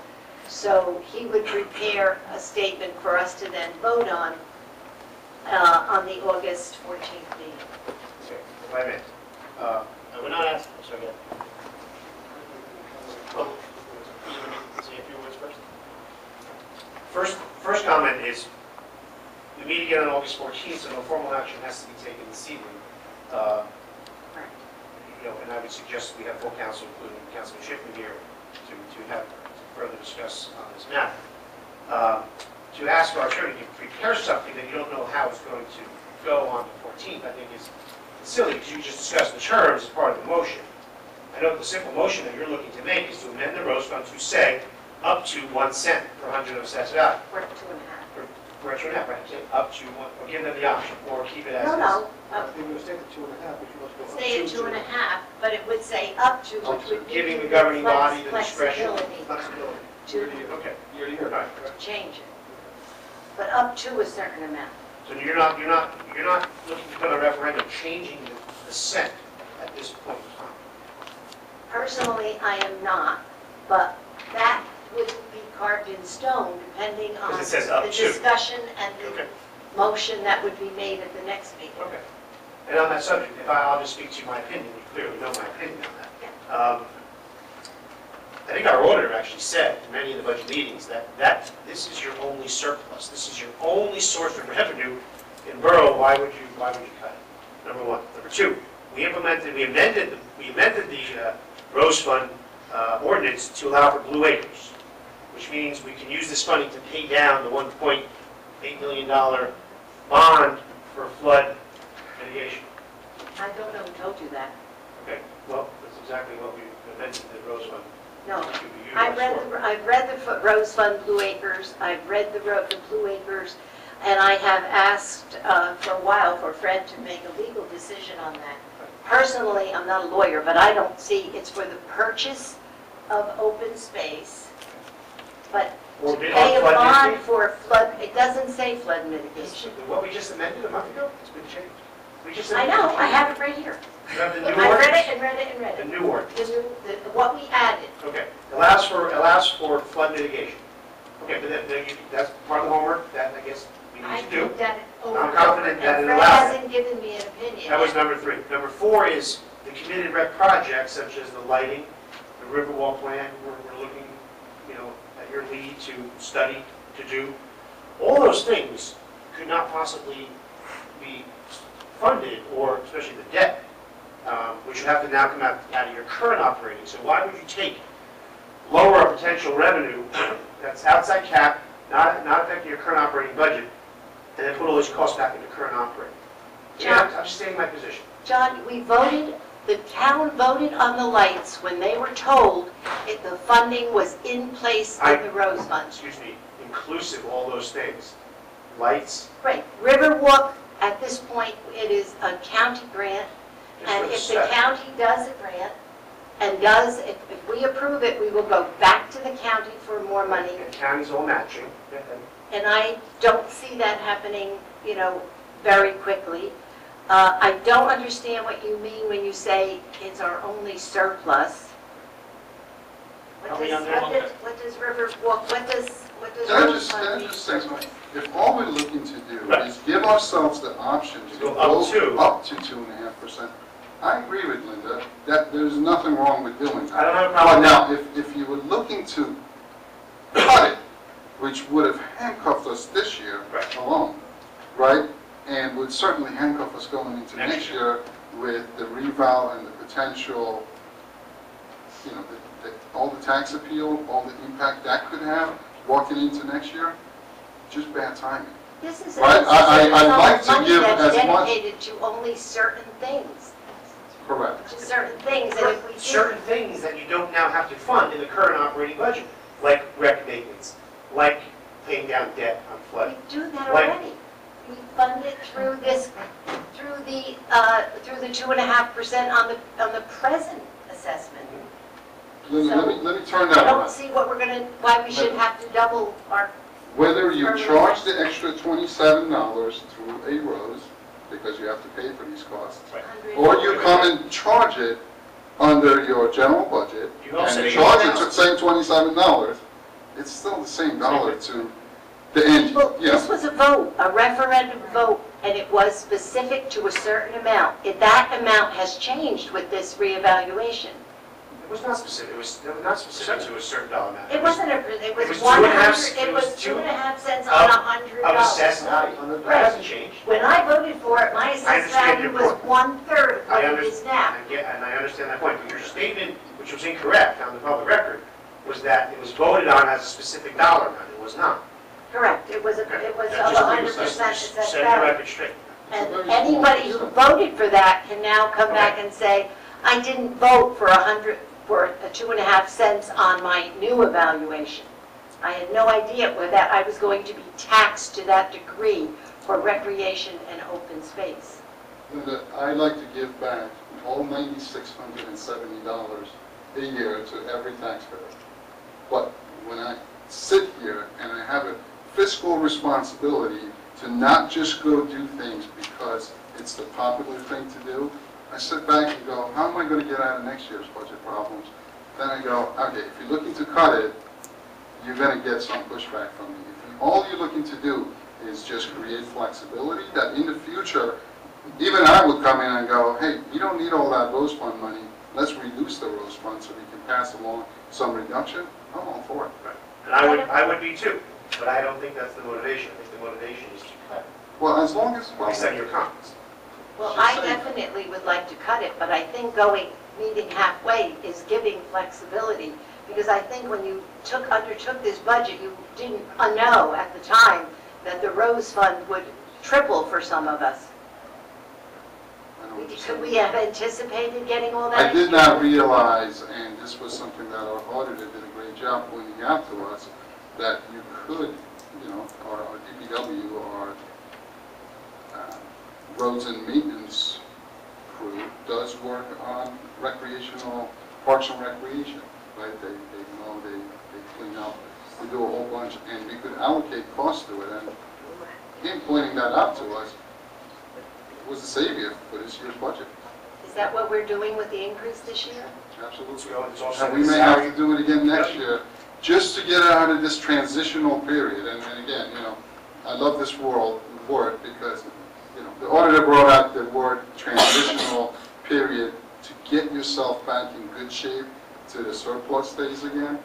So he would prepare a statement for us to then vote on the August 14th meeting. Okay, if I may. I would not ask, sorry, again. Oh, you want me to say a few words first? First comment is, the meeting again on August 14th, so no formal action has to be taken this evening. And I would suggest we have full council, including Councilman Schiffman here, to further discuss on this matter. To ask our attorney to prepare something that you don't know how it's going to go on the 14th, I think is silly, because you just discussed the terms as part of the motion. I know the simple motion that you're looking to make is to amend the Rose Fund to say up to 1 cent per 100 of assessed value. Or 2.5. For 2.5, right? Say up to 1, or give them the option, or keep it as is. No. I think we're going to stay at 2.5, but you must go up Stay at 2.5, but it would say up to, which would give Giving you the governing body the flexibility discretion. Flexibility. to Okay. Year to year. Right. change it. But up to a certain amount. So you're not looking to put on a referendum changing the cent at this point in time. Personally, I am not, but that would be carved in stone depending on Because it says up the to. discussion and the Okay. motion that would be made at the next meeting. Okay. And on that subject, I'll just speak to my opinion. You clearly know my opinion on that. I think our auditor actually said in many of the budget meetings that this is your only surplus. This is your only source of revenue in borough. Why would you cut it? Number one. Number two, we amended the Rose Fund ordinance to allow for blue acres, which means we can use this funding to pay down the $1.8 million bond for flood mitigation. I don't know who told you that. Okay, well, that's exactly what we amended the Rose Fund No. to be used I've read the Rose Fund Blue Acres, I've read the Blue Acres, and I have asked for a while for Fred to make a legal decision on that. Personally, I'm not a lawyer, but I don't see it's for the purchase of open space, but Or to bid pay on a flood bond mitigation? for flood, it doesn't say flood mitigation. What we just amended a month ago, it's been changed. We just I know, I have it right here. You have the new I read ordinance? it and read it and read The it. new ordinance. What we added. Okay, allows for flood mitigation. Okay, but that's part of the homework, that I guess we I need to do. looked at it over I'm and confident over, that and it Fred allows it. hasn't given me an opinion. That was number 3. Number 4 is the committed rec projects such as the lighting, the Riverwalk plan, we're looking, at your lead to study, to do. All those things could not possibly be funded, or especially the debt, which would have to now come out of your current operating. So why would you take lower a potential revenue that's outside cap, not affecting your current operating budget, and then put all those costs back into current operating? John. I'm just stating my position. John, the town voted on the lights when they were told the funding was in place in the Rose Fund. Excuse me, inclusive of all those things. Lights. Right, Riverwalk, at this point, it is a county grant, just and for the if the step. county does a grant, and if we approve it, we will go back to the county for more money, And county's all matching. and I don't see that happening, very quickly. I don't understand what you mean when you say it's our only surplus. Help me understand. What does Riverwalk, what does Can I Rose just Fund mean? say something? If all we're looking to do Right. is give ourselves the option to Go go up to. up to 2.5%, I agree with Linda that there's nothing wrong with doing I that. don't have a But problem. now, if you were looking to cut it, which would have handcuffed us this year Right. alone, right? And would certainly handcuff us going into Next next year with the reval and the potential, all the tax appeal, all the impact that could have walking into next year, just bad timing. This is Right, I'd like to money give that's as much- dedicated to only certain things, Correct. to certain things, and if we do, Certain things that you don't now have to fund in the current operating budget, like rec maintenance, like paying down debt on we flood. do that Like- already. We fund it through the 2.5% on the present assessment. Linda, So, let me turn I that don't around. see why we should have to double our, Whether you charge the extra $27 through a rose, because you have to pay for these costs, or you come and charge it under your general budget, You also and say charge it $8,000. the same $27, it's still the same dollar to the end, Well, yeah. this was a vote, a referendum vote, and it was specific to a certain amount. If that amount has changed with this reevaluation. It was not specific, it was not specific to a certain dollar amount. It wasn't it was was 2.5 100, it was 2.5 cents on of- $100. Of assessed value, that hasn't changed. When I voted for it, my assessed understand value your was point. 1/3 of what I it is now. And I understand that point, but your statement, which was incorrect on the public record, was that it was voted on as a specific dollar amount, it was not. Correct, it was of Just 100% assessed set the value. record straight. And anybody who voted for that can now come back and say, I didn't vote for a 2.5 cents on my new evaluation. I had no idea that I was going to be taxed to that degree for recreation and open space. Linda, I'd like to give back all $9,670 a year to every taxpayer. But when I sit here and I have a fiscal responsibility to not just go do things because it's the popular thing to do, I sit back and go, how am I going to get out of next year's budget problems? Then I go, okay, if you're looking to cut it, you're going to get some pushback from me. If all you're looking to do is just create flexibility, that in the future, even I would come in and go, hey, you don't need all that Rose Fund money, let's reduce the Rose Fund so we can pass along some reduction, I'm all for it. And I would be too, but I don't think that's the motivation. I think the motivation is to cut, Well, as long as, based on your comments. Well, She's I saying- definitely would like to cut it, but I think meeting halfway is giving flexibility. Because I think when you undertook this budget, you didn't know at the time that the Rose Fund would triple for some of us. I know what you're Could saying. we have anticipated getting all that? I did not realize, and this was something that our auditor did a great job pointing out to us, that you could, our DPW, our roads and maintenance crew does work on recreational, parks and recreation, right? They mow, they clean up, we do a whole bunch, and we could allocate costs to it, and him pointing that out to us was a savior for this year's budget. Is that what we're doing with the increase this year? Absolutely. So it's also And we may have to do it again next year, just to get out of this transitional period. And again, I love this word because, you know, the auditor brought out the word transitional period to get yourself back in good shape to the surplus days again,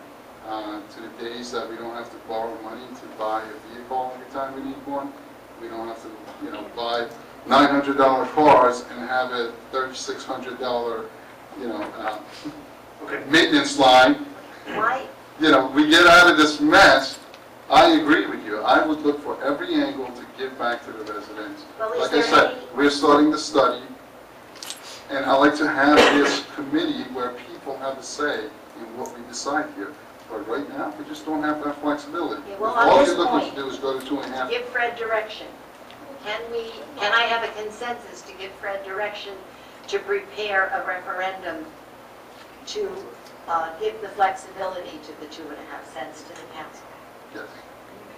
to the days that we don't have to borrow money to buy a vehicle every time we need one. We don't have to, you know, buy $900 cars and have a $3,600, you know, maintenance line. Why? You know, we get out of this mess. I agree with you. I would look for every angle to give back to the residents. Well, is Like I there said, any- we're starting the study, and I like to have this committee where people have a say in what we decide here. But right now, we just don't have that flexibility. Okay, well, on All this you're looking point, to do is go to 2.5. Give Fred direction. Can I have a consensus to give Fred direction to prepare a referendum to give the flexibility to the 2.5 cents to the council? Yes.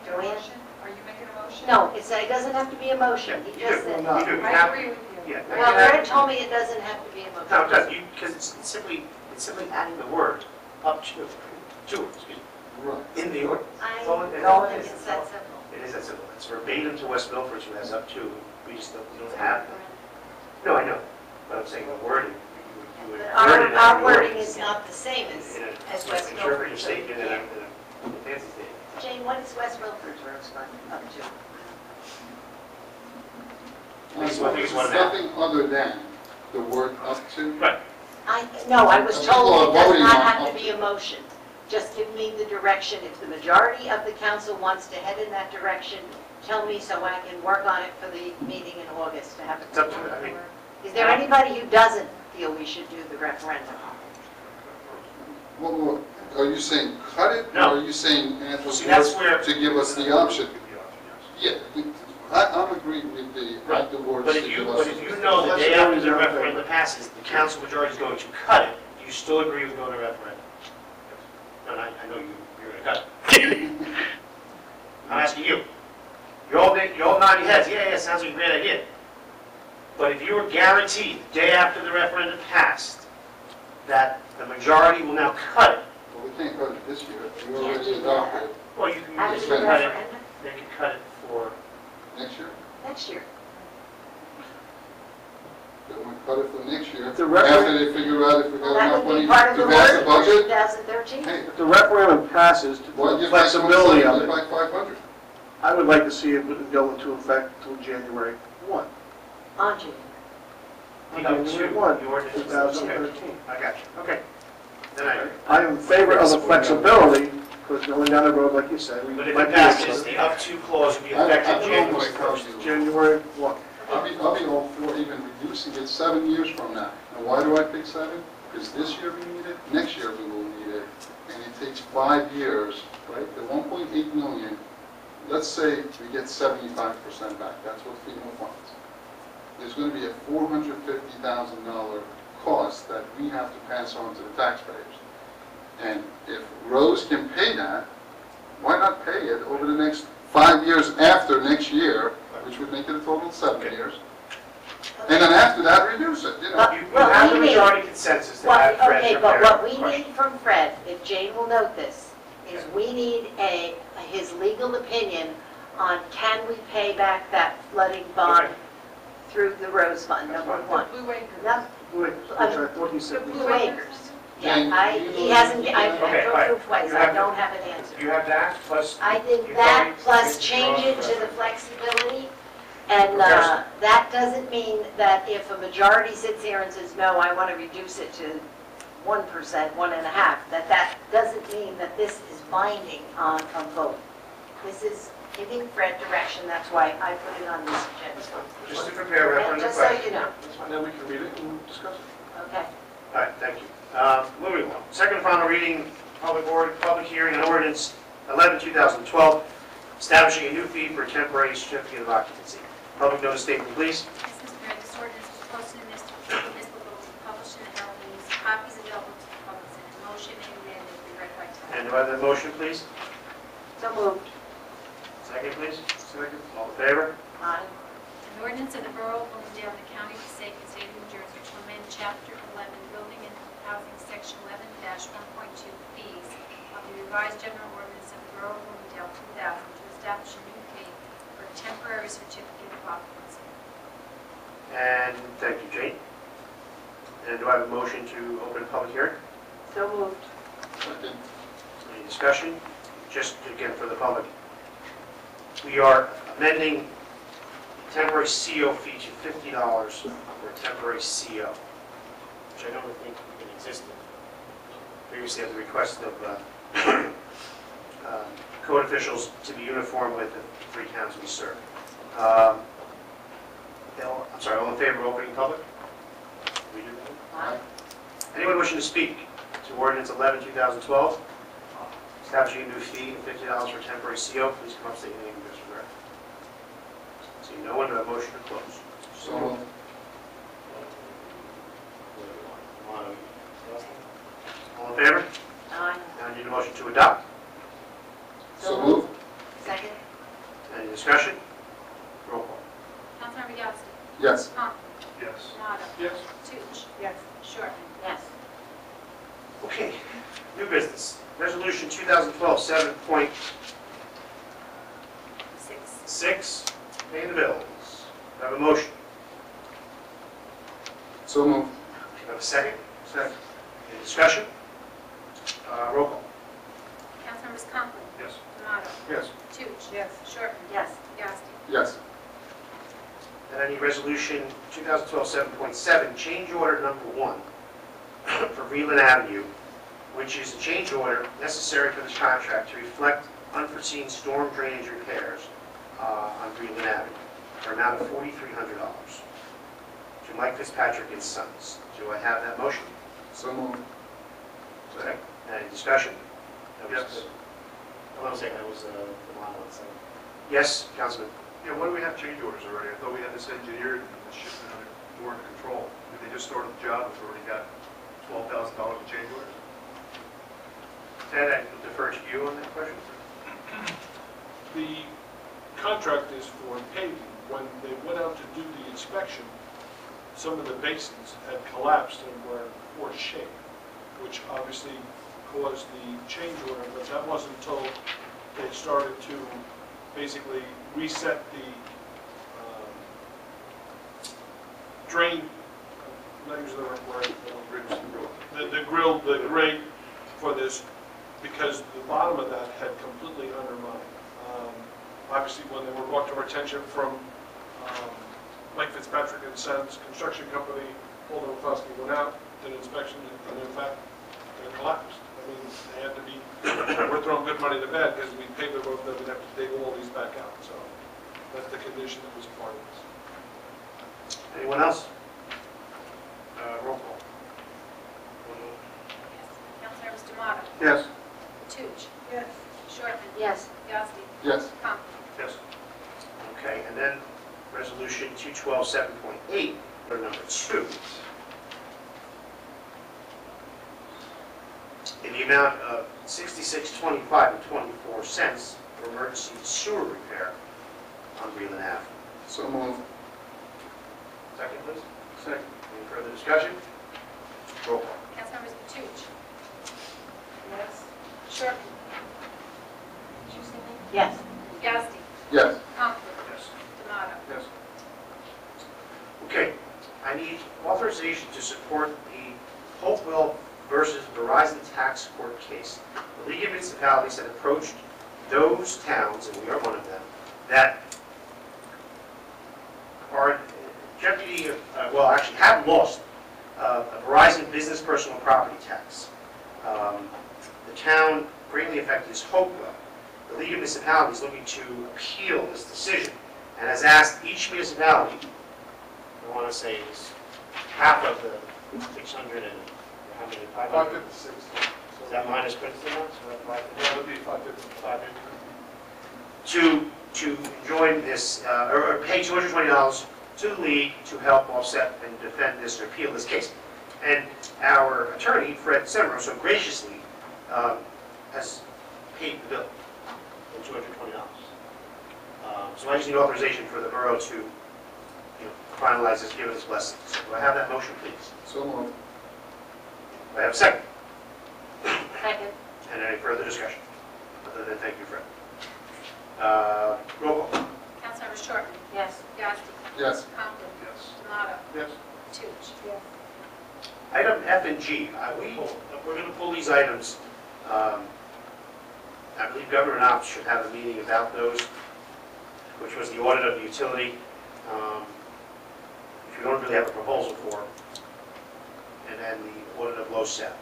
Joanne? Are you making a motion? No, it doesn't have to be a motion. He just said. You do. I agree with you. Yeah. Well, Fred told me it doesn't have to be a motion. No, it does, because it's simply adding the word up to, excuse me, Right. in the ordinance. I That's all it don't is. think it's that simple. It is that simple. It's verbatim to West Milford, who has up to. We just don't have. No, I know, but I'm saying the wording. You would But word it in our the wording ordinance is not the same as West Interpret your Milford's. statement in a fancy statement. Jane, what is West Milford's rose fund up to? It's one thing, it's one and a half. Nothing other than the word up to. Right. No, I was People told are it does voting not on have up to be to. a motion. Just give me the direction. If the majority of the council wants to head in that direction, tell me so I can work on it for the meeting in August to have it. It's up to, I mean, Is there anybody who doesn't feel we should do the referendum? Well, are you saying cut it? No. Or are you saying add the See, that's word where- to give us the option? Yeah, I'm agreeing with the, Right. add the words But to if you, give but us. if you know the day after the referendum passes, the council majority is going to cut it, do you still agree with going to referendum? And I know you're going to cut it. I'm asking you. You're all nodding your heads, yeah, sounds like a great idea. But if you were guaranteed, the day after the referendum passed, that the majority will now cut it, Well, we can't cut it this year. We Can't already do adopted it. well, you can After just the cut it, referendum? they can cut it for, Next year? Next year. They want to cut it for next year. The referendum- After they figure out if we Well, got that enough would money be part of to the pass the wording for budget. 2013. Hey, If the referendum passes, why the give flexibility of it, like 500? I would like to see it go into effect until January 1. On June. the up to, January the 1, ordinance. 2013. I got you, okay. Then I, I am in favor of the flexibility, because going down the road, like you said, we but if might it be passes, able the to. up to clause will be I effective don't January know 1st. January 1. I'll be all for even reducing it 7 years from now. And why do I pick 7? Because this year we need it, next year we will need it, and it takes 5 years, right? The 1.8 million, let's say we get 75% back, that's what FEMA funds. There's going to be a $450,000 cost that we have to pass on to the taxpayers. And if Rose can pay that, why not pay it over the next 5 years after next year, which would make it a total of 7 years? And then after that, reduce it, you know? You have the majority consensus to have Fred Okay, prepare but what we the question. need from Fred, if Jane will note this, is we need his legal opinion on can we pay back that flooding bond Okay. through the Rose Fund, That's number fine. one. Blue Acres. No, Which I thought he said. Blue Acres. Jane, Yeah, he hasn't, I've Okay, drove fine. through twice, You I have don't have an answer. You have that, plus. I think you've that already- plus change it to the flexibility, and Yes. that doesn't mean that if a majority sits here and says, no, I want to reduce it to 1%, 1.5%, that doesn't mean that this is binding on a vote. This is giving Fred direction, that's why I put it on this agenda. Just to prepare And referendum just so question. you know, And then we can read it and discuss it. okay? All right, thank you. Moving on. Second and final reading, public hearing on ordinance 11/2012, establishing a new fee for a temporary certificate of occupancy. Public notice statement, please. Yes, Mr. Mayor, this ordinance was posted in this municipal building, published in the Herald News, copies available to the public, and a motion made and amended to be read by title. And do I have the motion, please? So moved. Second, please. Second. All in favor? Aye. An ordinance of the Borough of Bloomingdale in the County of Passaic, State of New Jersey, to amend Chapter 11, Building and Housing, Section 11-1.2 fees of the revised general ordinance of the Borough of Bloomingdale 2000 to establish a new fee for temporary certificate of occupancy. And thank you, Jane. And do I have a motion to open a public hearing? So moved. Second. Any discussion? Just again for the public. We are amending temporary CO fee to $50 for a temporary CO, which I don't think even existed previously at the request of code officials to be uniform with the 3 towns we serve. I'm sorry, all in favor of opening public? We do that? Aye. Anyone wishing to speak to ordinance 11, 2012, establishing a new fee of $50 for temporary CO, please come up, state your name and address for the record. Seeing no one, do I have a motion to close? So moved. All in favor? Aye. Now I need a motion to adopt. So moved. Second? Any discussion? Roll call. Councilmember Yasi, Yes. Conklin, Yes. Tomato, Yes. Toots, Yes. Shortman. Yes. Okay, new business. Resolution 2012 7.6, 6. pay the bills. Do I have a motion? So moved. Do I have a second? Second. Any discussion? Roll call. Councilmembers Conklin, Yes. Tomato, Yes. Toots, Yes. Shortman. Yes. Yasi. Yes. And I need resolution 2012 7.7, change order number 1 for Reland Avenue, which is a change order necessary for this contract to reflect unforeseen storm drainage repairs on Reland Avenue for an amount of $4,300 to Mike Fitzpatrick and Sons. Do I have that motion? So moved. Second. Any discussion? Yes. Hold on a second, that was the model. Yes, Councilman? Yeah, why do we have change orders already? I thought we had this engineered and the shipment under more under control. Did they just start the job and already got $12,000 in change orders? Ted, I defer to you on that question. The contract is for paving. When they went out to do the inspection, some of the basins had collapsed and were in poor shape, which obviously caused the change order, but that wasn't until they started to basically reset the drain, I'm not using the right word, the grate for this, because the bottom of that had completely undermined. Obviously, when they were brought to our attention from Mike Fitzpatrick and Sons Construction Company, Holden McCloskey went out, did an inspection, and in fact, it collapsed. I mean, they had to be, we're throwing good money to bed because we paved the road, then we'd have to dig all these back out. So that's the condition that was a part of this. Anyone else? Roll call. Councilmembers Tomato, Yes. Toots, Yes. Shortman. Yes. Yasi. Yes. Conklin. Yes. Okay, and then resolution 212 7.8, or number 2. In the amount of $66.25 for emergency sewer repair on Reland Avenue. So moved. Second, please. Second. Any further discussion? Roll call. Councilmembers Toots, Yes. Shortman. Yes. Yasi. Yes. Conklin. Yes. Tomato. Yes. Okay, I need authorization to support the Hopewell versus Verizon tax court case. The League of Municipalities had approached those towns, and we are one of them, that are in jeopardy of, well, actually have lost a Verizon business personal property tax. The town greatly affected is Hopewell. The League of Municipalities looking to appeal this decision and has asked each municipality, I want to say is half of the 600 and how many, 500? 556. Is that minus Princeton now? So that's 550? That would be 550. 550. To join this, or pay $220 to the league to help offset and defend this or appeal this case. And our attorney, Fred Semmer, so graciously has paid the bill of $220. So I just need authorization for the borough to finalize this, give it its blessing. So do I have that motion, please? So moved. Do I have a second? Second? And any further discussion? Other than thank you, Fred. Roll call. Councilmember F and G. We're going to pull these items. I believe Government Ops should have a meeting about those, which was the audit of the utility, which we don't really have a proposal for, and then the audit of LoSAP.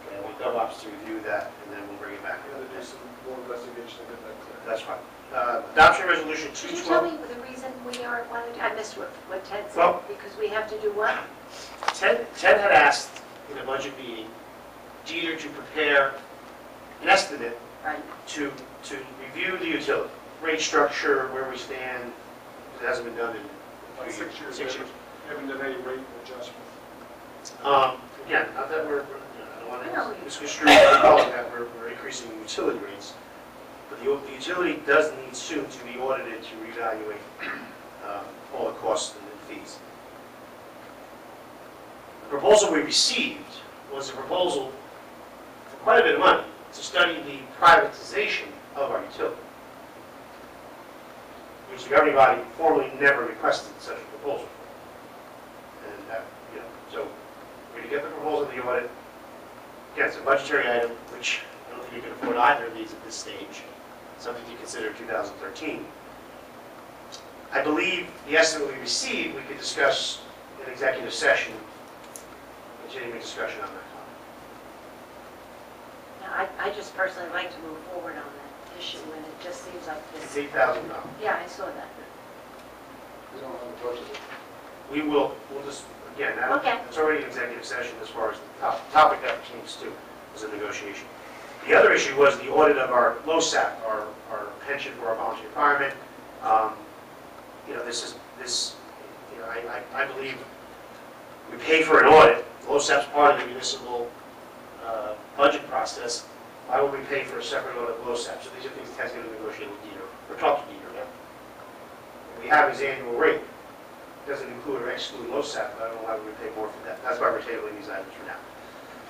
Okay, I want GovOps to review that, and then we'll bring it back. I'm going to do some more investigation to get that clear. That's fine. Adoption resolution Could you tell 212. me the reason we aren't wanting to, I missed what Ted said, Well- because we have to do what? Ted had asked in a budget meeting, Dieter to prepare an estimate Right. to review the utility, rate structure, where we stand. It hasn't been done in About 6 years. 6 years. We haven't done any rate adjustment. Again, not that I don't want No. to misconstrue the public that we're increasing utility rates, but the utility does need soon to be audited to reevaluate all the costs and the fees. The proposal we received was a proposal for quite a bit of money to study the privatization of our utility, which the governing body formally never requested such a proposal. And that, so we're going to get the proposal of the audit. Again, it's a budgetary item, which I don't think you can afford either of these at this stage. Something to consider in 2013. I believe the estimate we received, we could discuss in executive session, continuing discussion on that topic. Now, I just personally like to move forward on that issue, and it just seems like It's this. $8,000. Yeah, I saw that. We don't have a budget. We'll just, again, Okay. it's already an executive session as far as the topic that pertains to is a negotiation. The other issue was the audit of our LoSAP, our pension for our volunteer firemen. I believe we pay for an audit. LoSAP's part of the municipal budget process. Why would we pay for a separate audit of LoSAP? So these are things Ted's going to negotiate with Dieter, or talk to Dieter about. We have his annual rate. Doesn't include or exclude LoSAP, but I don't know why we would pay more for that. That's why we're tabling these items for now.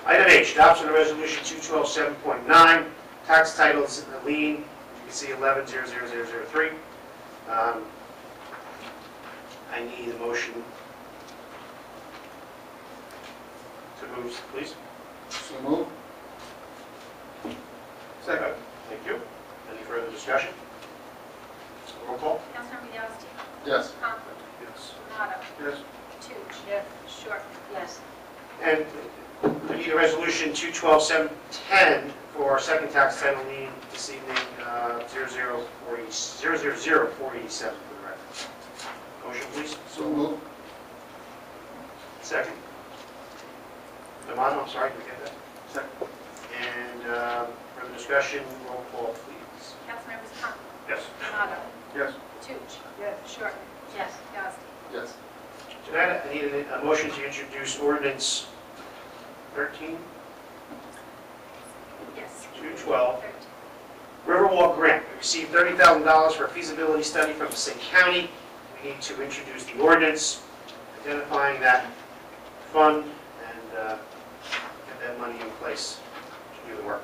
Item H, adoption of resolution 212.7.9, tax titles lien, you can see 11-00003. I need a motion to move, please. So move. Second. Thank you. Any further discussion? Roll call. Councilmember Yasti. Yes. Conklin. Yes. Tomato. Yes. Toots. Yes. Shortman. Yes. And I need a resolution 212.7.10 for our second tax title lien this evening, 0000487 for the record. Motion, please. So move. Second. D'Amato, I'm sorry, did we get that? Second. And further discussion, roll call, please. Councilmembers Conklin. Yes. Tomato. Yes. Toots. Yes. Shortman. Yes. Yasti. Yes. Tonight, I need a motion to introduce ordinance 13, Yes. 212, 13. Riverwalk Grant. We received $30,000 for a feasibility study from St. County. We need to introduce the ordinance identifying that fund and get that money in place to do the work.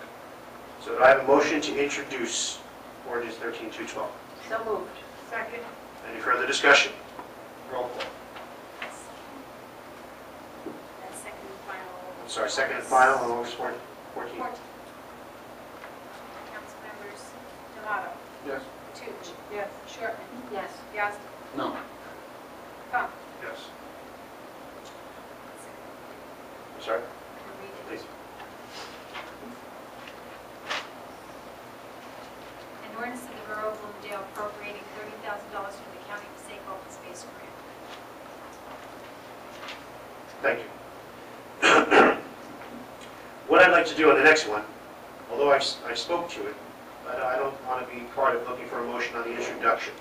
So do I have a motion to introduce ordinance 13-212? So moved. Second. Any further discussion? Roll call. And second and final. I'm sorry, second and final on August 14th. 14. Councilmembers Tomato. Yes. Toots. Yes. Shortman. Yes. Yasti. No. Conklin. Yes. I'm sorry? Read it. Please. An ordinance of the Borough of Bloomingdale appropriating $30,000 from the county for safe open space grant. Thank you. What I'd like to do on the next one, although I spoke to it, I don't want to be part of looking for a motion on the introduction.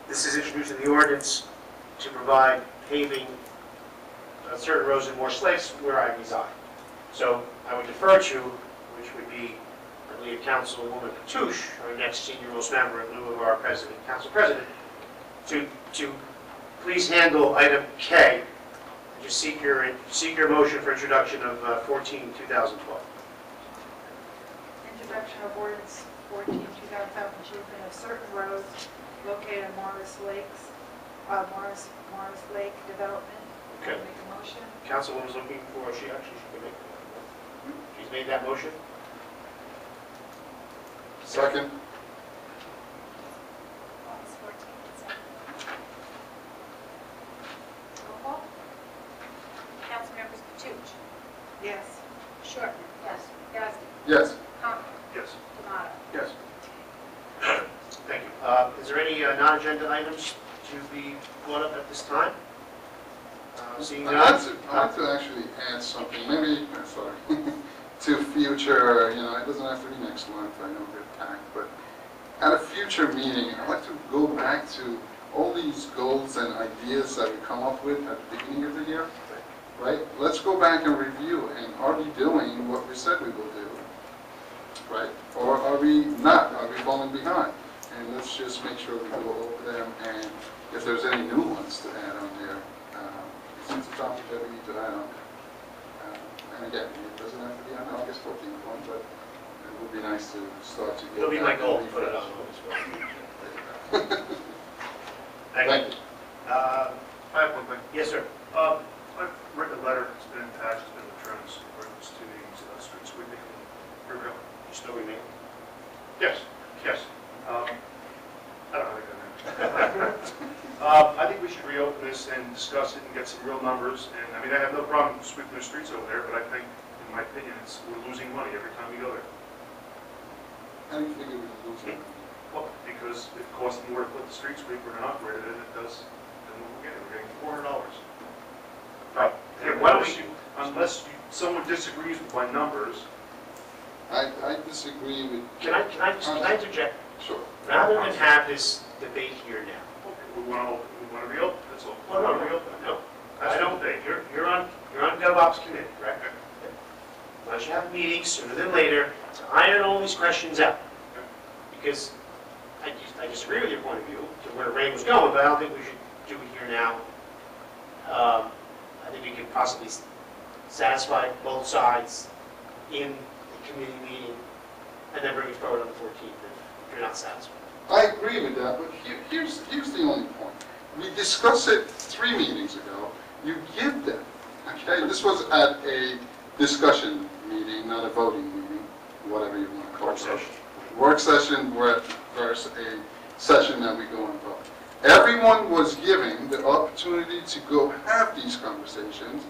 This is introducing the ordinance to provide paving certain roads in Morse Lakes where I reside. So I would defer to, which would be, I believe, Councilwoman Patouche, our next senior most member in lieu of our president, council president, to please handle item K. Just seek your motion for introduction of 14-2012. Introduction of ordinance 14, 2007, achievement of certain roads located in Morris Lake Development. Okay. Make a motion. Councilwoman's looking for, she can make that. She's made that motion. Second? August 14th at 7. Roll call. Councilmembers Toots, Yes. Shortman. Yes. Yasi. Yes. Conklin. Yes. Tomato. Yes. Thank you. Is there any non-agenda items to be brought up at this time? Seeing I'd none? like to actually add something, maybe, sorry, to future, it doesn't have to be next month, I know we're packed, but at a future meeting, I'd like to go back to all these goals and ideas that we come up with at the beginning of the year, right? Let's go back and review, and are we doing what we said we will do, right? Or are we not? Are we falling behind? And let's just make sure we go over them, and if there's any new ones to add on there, it's a topic that we need to add on. And again, it doesn't have to be on August 14th one, but it would be nice to start to get. It'll be my back goal to and put it on refresh. August 14th. Thank you. I have one thing. Yes, sir. I've written a letter, it's been attached, it's been returned, it's reference to the street sweeping in Riverhill. You still remain? Yes, yes. I don't know how to go there. I think we should reopen this and discuss it and get some real numbers. And I mean, I have no problem sweeping the streets over there, but I think, in my opinion, we're losing money every time we go there. How do you figure we're losing? Well, because it costs more to put the street sweeper and operate it than it does than what we're getting. We're getting $400. Right. Yeah, Why don't we, unless someone disagrees with my numbers. I disagree with. can I interject? Sure. Rather than have this debate here now. We want to reopen, that's all. Well, no, reopen, no. I don't think, you're on GovOps committee, correct? Why don't you have a meeting sooner than later to iron all these questions out? Because I disagree with your point of view, to where Ray was going, but I don't think we should do it here now. I think we could possibly satisfy both sides in the committee meeting, and then bring it forward on the 14th if you're not satisfied. I agree with that, but here's the only point. We discussed it 3 meetings ago. You give them, okay? This was at a discussion meeting, not a voting meeting, whatever you want to call it. Work session. Work session versus a session that we go and vote. Everyone was given the opportunity to go have these conversations.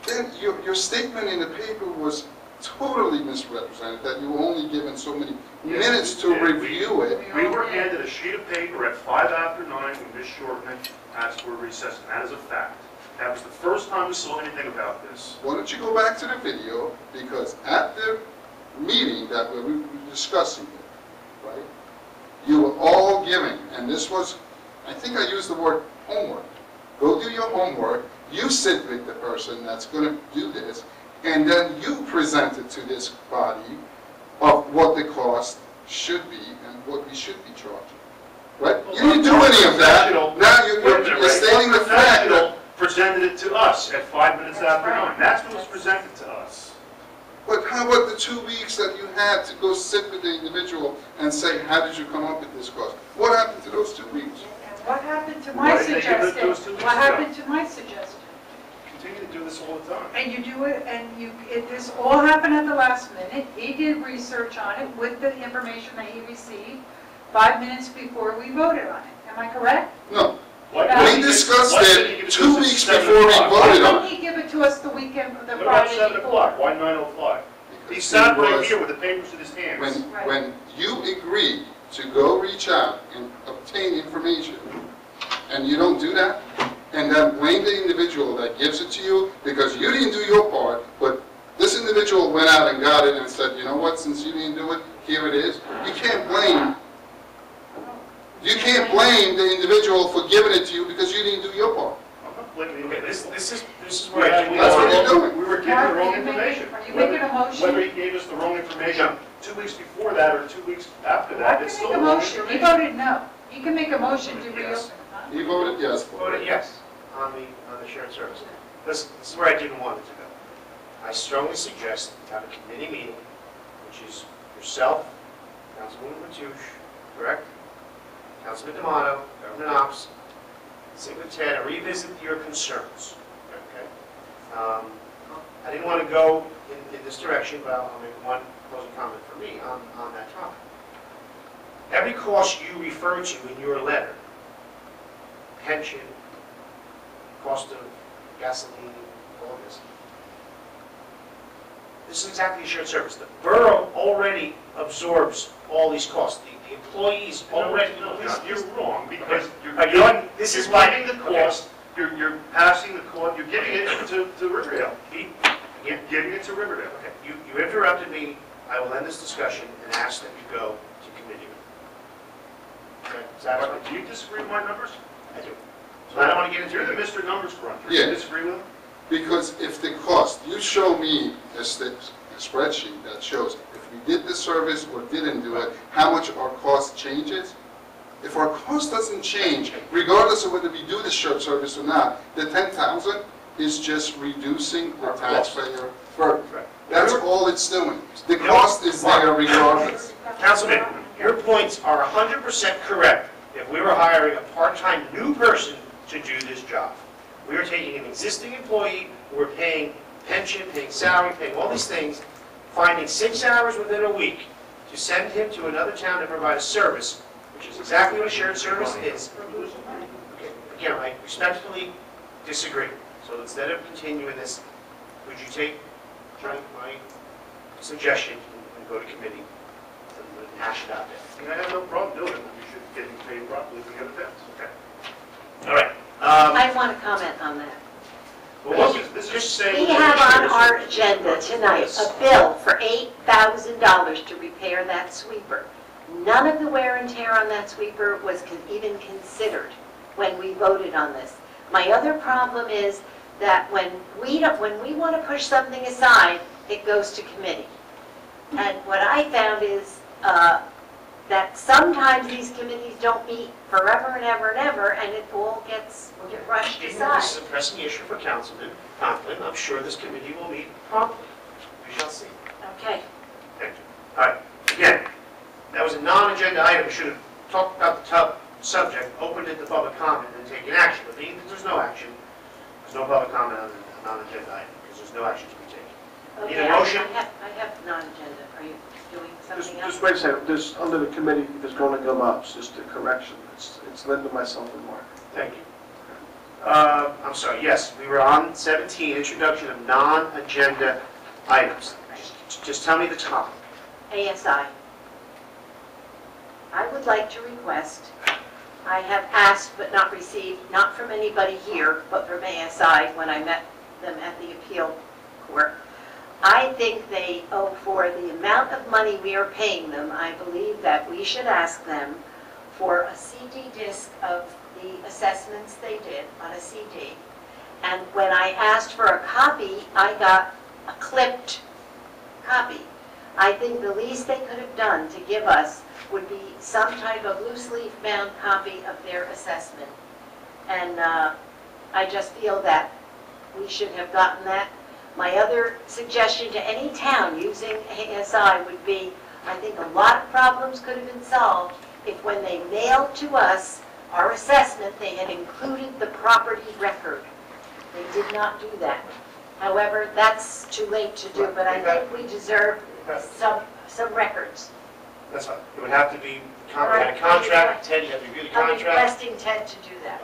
Then your statement in the paper was totally misrepresented, that you were only given so many minutes to review it. We were handed a sheet of paper at 5 after 9 when Ms. Shortman asked for a recess, and that is a fact. That was the first time we saw anything about this. Why don't you go back to the video, because at the meeting that we were discussing it, right, you were all given, and this was, I think I used the word homework. Go do your homework, you sit with the person that's going to do this, and then you present it to this body of what the cost should be and what we should be charging. Right? You didn't do any of that. Now you're stating the fact that... presented it to us at 5 minutes after 9. That's what was presented to us. But how about the 2 weeks that you had to go sit with the individual and say, how did you come up with this cost? What happened to those 2 weeks? And what happened to my Why didn't they give it to us 2 suggestion? weeks What ago? happened to my suggestion? Continue to do this all the time. And you do it, and this all happened at the last minute. He did research on it with the information that he received 5 minutes before we voted on it. Am I correct? No. Why We didn't discussed why it didn't he give 2 to us at weeks 7 before we o'clock? Why voted on didn't he give it to us the weekend, the What about Friday 7 before? o'clock? Why 9:05? He sat right here with the papers in his hands. When you agree to go reach out and obtain information, and you don't do that, and then blame the individual that gives it to you because you didn't do your part, but this individual went out and got it and said, you know what, since you didn't do it, here it is. You can't blame the individual for giving it to you because you didn't do your part. I'm not blaming Okay, him. this is where I think That's what you're doing. We were given Mark, the wrong are you making- information. are you making a motion? Whether he gave us the wrong information 2 weeks before that or 2 weeks after I that, can it's make still a the wrong motion. He information. voted no. He can make a motion to Yes. reopen. huh? He voted yes for voted it. yes on the shared service. This is where I didn't want it to go. I strongly suggest have a committee meeting, which is yourself, Councilwoman Matoush, correct? Councilman D'Amato, Government Ops, sit with Ted and revisit your concerns, okay? I didn't want to go in this direction, but I'll make one closing comment for me on that topic. Every cost you refer to in your letter, pension, cost of gasoline, all of this is exactly a shared service. The borough already absorbs all these costs. The employees already. No, you're wrong, because This is why. giving the cost, you're passing the cost, you're giving it to Riverdale. You're giving it to Riverdale. Okay, you interrupted me. I will end this discussion and ask that you go to committee. Okay, satisfied? Do you disagree with my numbers? I do. So I don't want to get into You're the it. Mr. Numbers Cruncher. Yeah. You disagree with him? Because if the cost, you show me a spreadsheet that shows if we did the service or didn't do it, how much our cost changes. If our cost doesn't change, regardless of whether we do the shared service or not, the 10,000 is just reducing the taxpayer burden. That's all it's doing. The cost is there regardless. Councilman, your points are 100% correct. If we were hiring a part-time new person to do this job, we are taking an existing employee, we're paying pension, paying salary, paying all these things, finding 6 hours within a week to send him to another town to provide a service, which is exactly what a shared service is. Okay, again, I respectfully disagree. So instead of continuing this, would you take my suggestion and go to committee and hash it out there? And I have no problem doing it. You should get paid properly if you get a fence. Okay. All right. I want to comment on that. Well, This is just saying. We have on our agenda tonight a bill for $8,000 to repair that sweeper. None of the wear and tear on that sweeper was even considered when we voted on this. My other problem is that when we want to push something aside, it goes to committee. And what I found is that sometimes these committees don't meet forever and ever and ever, and it all gets rushed Given this aside. is a pressing issue for Councilman Conklin, I'm sure this committee will meet promptly. We shall see. Okay. Thank you. All right, again, that was a non-agenda item. We should have talked about the subject, opened it to public comment, and taken action. But being that there's no action, there's no public comment on the non-agenda item, because there's no action to be taken. Need Okay, a motion? I have non-agenda. Are you doing something else? Just wait a second, there's, under the committee, there's going to come up, it's just a correction. It's Linda, myself, and Mark. Thank you. I'm sorry, yes, we were on 17, introduction of non-agenda items. Just tell me the topic. ASI. I would like to request, I have asked but not received, not from anybody here, but from ASI when I met them at the appeal court. I think they owe, for the amount of money we are paying them, I believe that we should ask them for a CD disc of the assessments they did on a CD. And when I asked for a copy, I got a clipped copy. I think the least they could have done to give us would be some type of loose leaf bound copy of their assessment. And I just feel that we should have gotten that. My other suggestion to any town using ASI would be, I think a lot of problems could have been solved if when they mailed to us our assessment, they had included the property record. They did not do that. However, that's too late to do, but I think we deserve some records. That's fine. It would have to be, we had a contract, Ted, you have to review the I'm contract. requesting Ted to do that.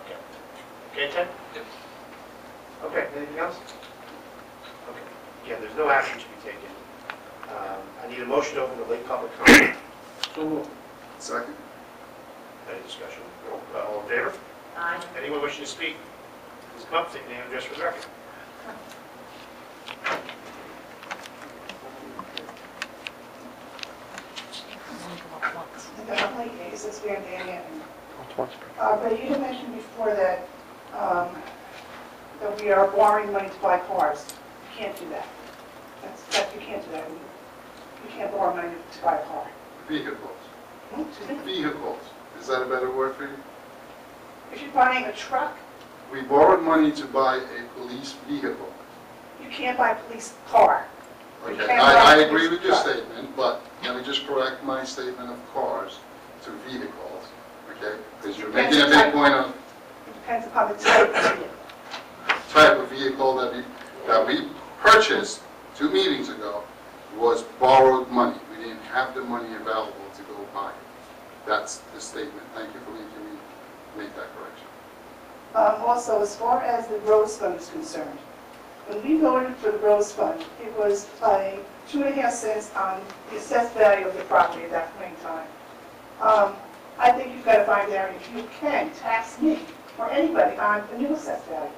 Okay, Ted? Okay, anything else? Okay, again, there's no action to be taken. I need a motion to open the late public comment. So moved. Second? Any discussion? All in favor? Aye. Anyone wishing to speak? Please come up, state your name and address for the record. The Huntley case is Van Daniel. But you had mentioned before that, that we are borrowing money to buy cars. You can't do that. You can't do that. You can't borrow money to buy a car. Vehicles. Excuse me? Vehicles. Is that a better word for you? If you're buying a truck, We borrowed money to buy a police vehicle. you can't buy a police car. You Okay, can't I buy a agree police with your truck. statement, but let me just correct my statement of cars to vehicles, okay? Because you're making a big point of, depends upon the type of vehicle. Type of vehicle that we purchased 2 meetings ago was borrowed money. We didn't have the money available to go buy it. That's the statement. Thank you for making me make that correction. Also, as far as the Rose Fund is concerned, when we voted for the Rose Fund, it was 2.5 cents on the assessed value of the property at that point in time. I think you've got to find out if you can tax me or anybody on the new assessed value,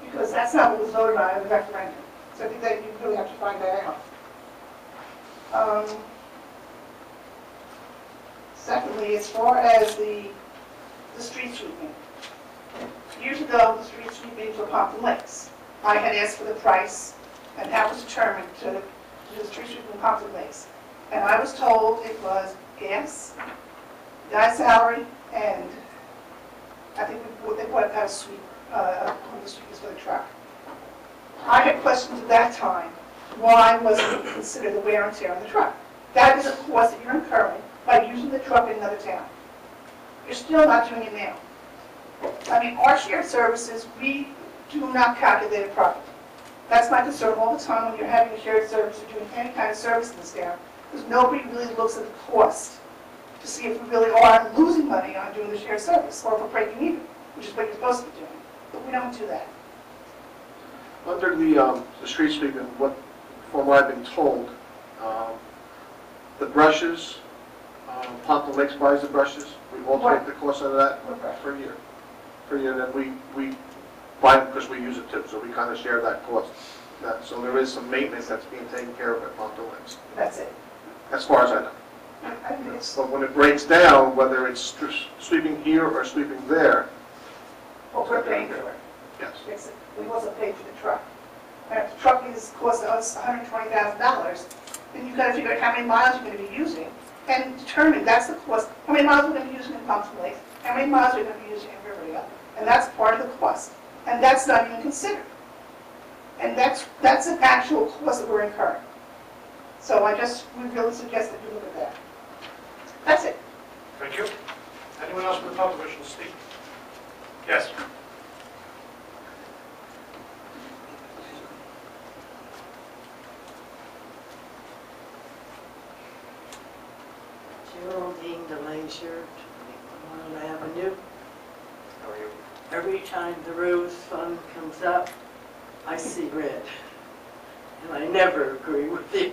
because that's not what was voted on in the referendum. So I think that you really have to find that out. Secondly, as far as the street sweeping, years ago, the street sweeping for Pompton Lakes, I had asked for the price and how it was determined to do the street sweeping in Pompton Lakes. And I was told it was gas, guy's salary, and I think they put out a sweep, one of the sweepers for the truck. I had questions at that time, why wasn't it considered the wear and tear on the truck? That is a cost that you're incurring by using the truck in another town. You're still not doing it now. I mean, our shared services, we do not calculate it properly. That's my concern all the time when you're having a shared service or doing any kind of service in this town, because nobody really looks at the cost to see if we really are losing money on doing the shared service, or if we're breaking even, which is what you're supposed to be doing. But we don't do that. Under the street sweeping, from what I've been told, the brushes, Pompton Lakes buys the brushes. We all take the cost out of that per year. Then we buy them because we use it too, so we kind of share that cost. So there is some maintenance that's being taken care of at Pompton Lakes, That's it. as far as I know. I mean, it's, But when it breaks down, whether it's sweeping here or sweeping there, well, we're paying for it. yes. We also pay for the truck. And if the truck costs us $120,000, then you've got to figure out how many miles you're going to be using and determine, that's the cost, how many miles we're going to be using in Pompton Lakes, how many miles we're going to be using in Riverdale. And that's part of the cost. And that's not even considered. And that's an actual cost that we're incurring. So we really suggest that you look at that. That's it. Thank you. Anyone else from the public wishing to speak? Yes. Geraldine DeLazier, 21 Avenue. How are you? Every time the Rose Fund comes up, I see red. And I never agree with you.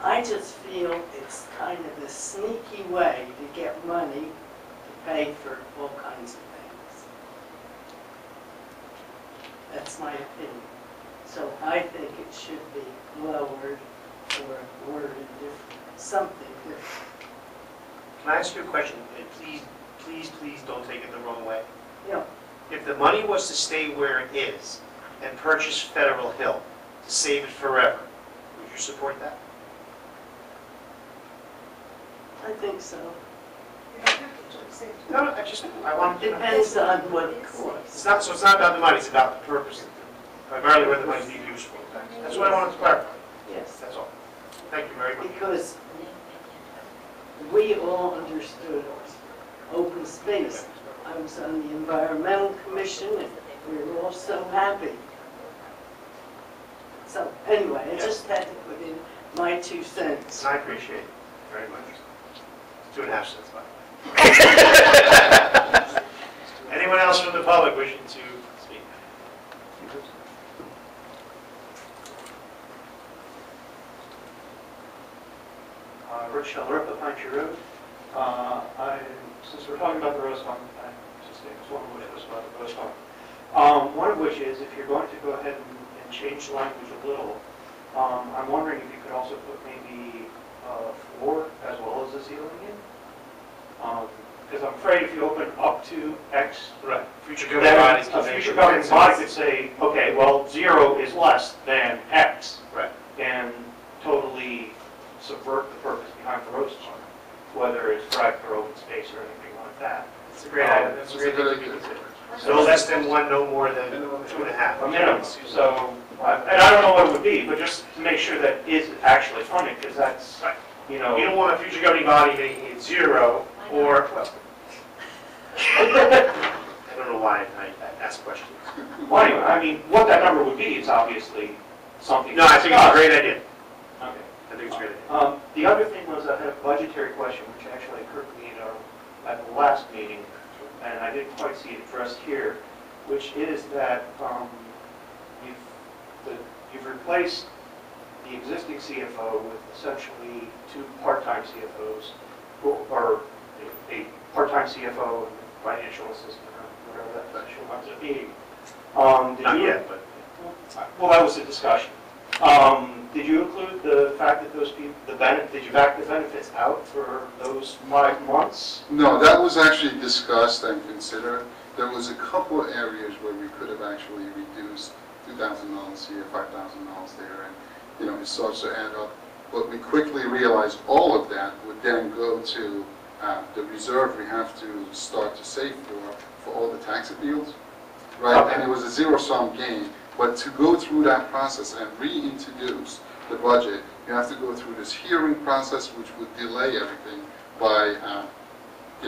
I just feel it's kind of a sneaky way to get money to pay for all kinds of things. That's my opinion. So I think it should be lowered or worded different, something different. Can I ask you a question? And please don't take it the wrong way. Yeah. If the money was to stay where it is and purchase Federal Hill to save it forever, would you support that? I think so. No, I want to. Depends on what it costs. So it's not about the money, it's about the purpose, primarily where the money's being used for. That's what I wanted to clarify. Yes. That's all. Thank you very much. Because we all understood open space. I was on the Environmental Commission, and we were all so happy. So anyway, I just had to put in my 2 cents. I appreciate it very much. 2.5 cents, by the way. Anyone else from the public wishing to speak? Rich Sheller up Pine Tree Road. Since we're talking about the Rose Fund, I just think it's one of which was about the Rose Fund. One of which is if you're going to go ahead and change the language a little, I'm wondering if you could also put maybe a floor as well as a ceiling in. Because I'm afraid if you open up to X, Right. Future governing bodies. a future governing body could say, okay, well, 0 is less than X. Right. And totally subvert the purpose behind the Rose Fund, whether it's rec or open space or anything like that. It's a great idea. That's a great thing to be considered. No less than 1, no more than 2.5. A minimum. So, and I don't know what it would be, but just to make sure that is actually funded, because that's, you know. You don't want a future governing body making it 0 or, well, I don't know why I ask questions. Well, anyway, I mean, what that number would be is obviously something. No, I think it's a great idea. Okay. I think it's a great idea. The other thing was I had a budgetary question, which actually occurred to me at the last meeting, and I didn't quite see it addressed here, which is that you've replaced the existing CFO with essentially 2 part-time CFOs, or a part-time CFO and financial assistant, or whatever that position winds up being. Not yet, but. Well, that was a discussion. Did you include the fact that those people, did you back the benefits out for those 5 months? No, that was actually discussed and considered. There was a couple of areas where we could have actually reduced $2,000 here, $5,000 there, and it starts to add up. But we quickly realized all of that would then go to the reserve we have to start to save for all the tax appeals, right? Okay. And it was a zero-sum game. But to go through that process and reintroduce the budget, you have to go through this hearing process, which would delay everything by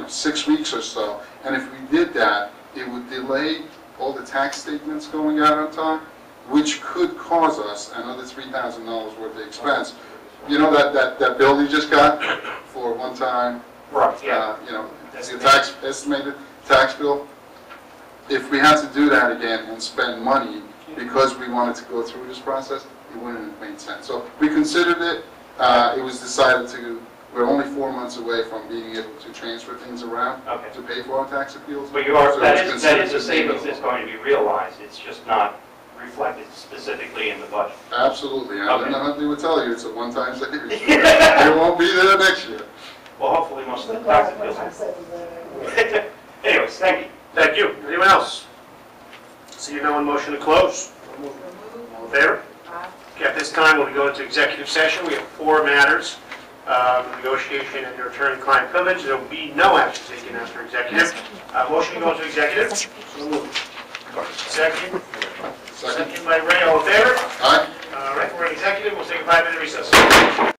6 weeks or so. And if we did that, it would delay all the tax statements going out on time, which could cause us another $3,000 worth of expense. You know that bill you just got for one time? Right, yeah. The estimated tax bill? If we had to do that again and spend money because we wanted to go through this process, it wouldn't have made sense. So we considered it. It was decided we're only 4 months away from being able to transfer things around to pay for our tax appeals. But So that it's is considered a savings that's going to be realized, it's just not reflected specifically in the budget. Absolutely. Okay. Linda Huntley would tell you it's a one-time savings. It won't be there next year. Well, hopefully most of the tax appeals. Anyways, thank you. Thank you. Anyone else? See no one motion to close? All in favor? Okay, at this time, we'll be going to executive session. We have 4 matters. Negotiation and your attorney-client privilege. There will be no action taken after executive. Motion to go into executive? Second. Second by Ray. All in favor? Aye. All right, we're in executive. We'll take a 5-minute recess.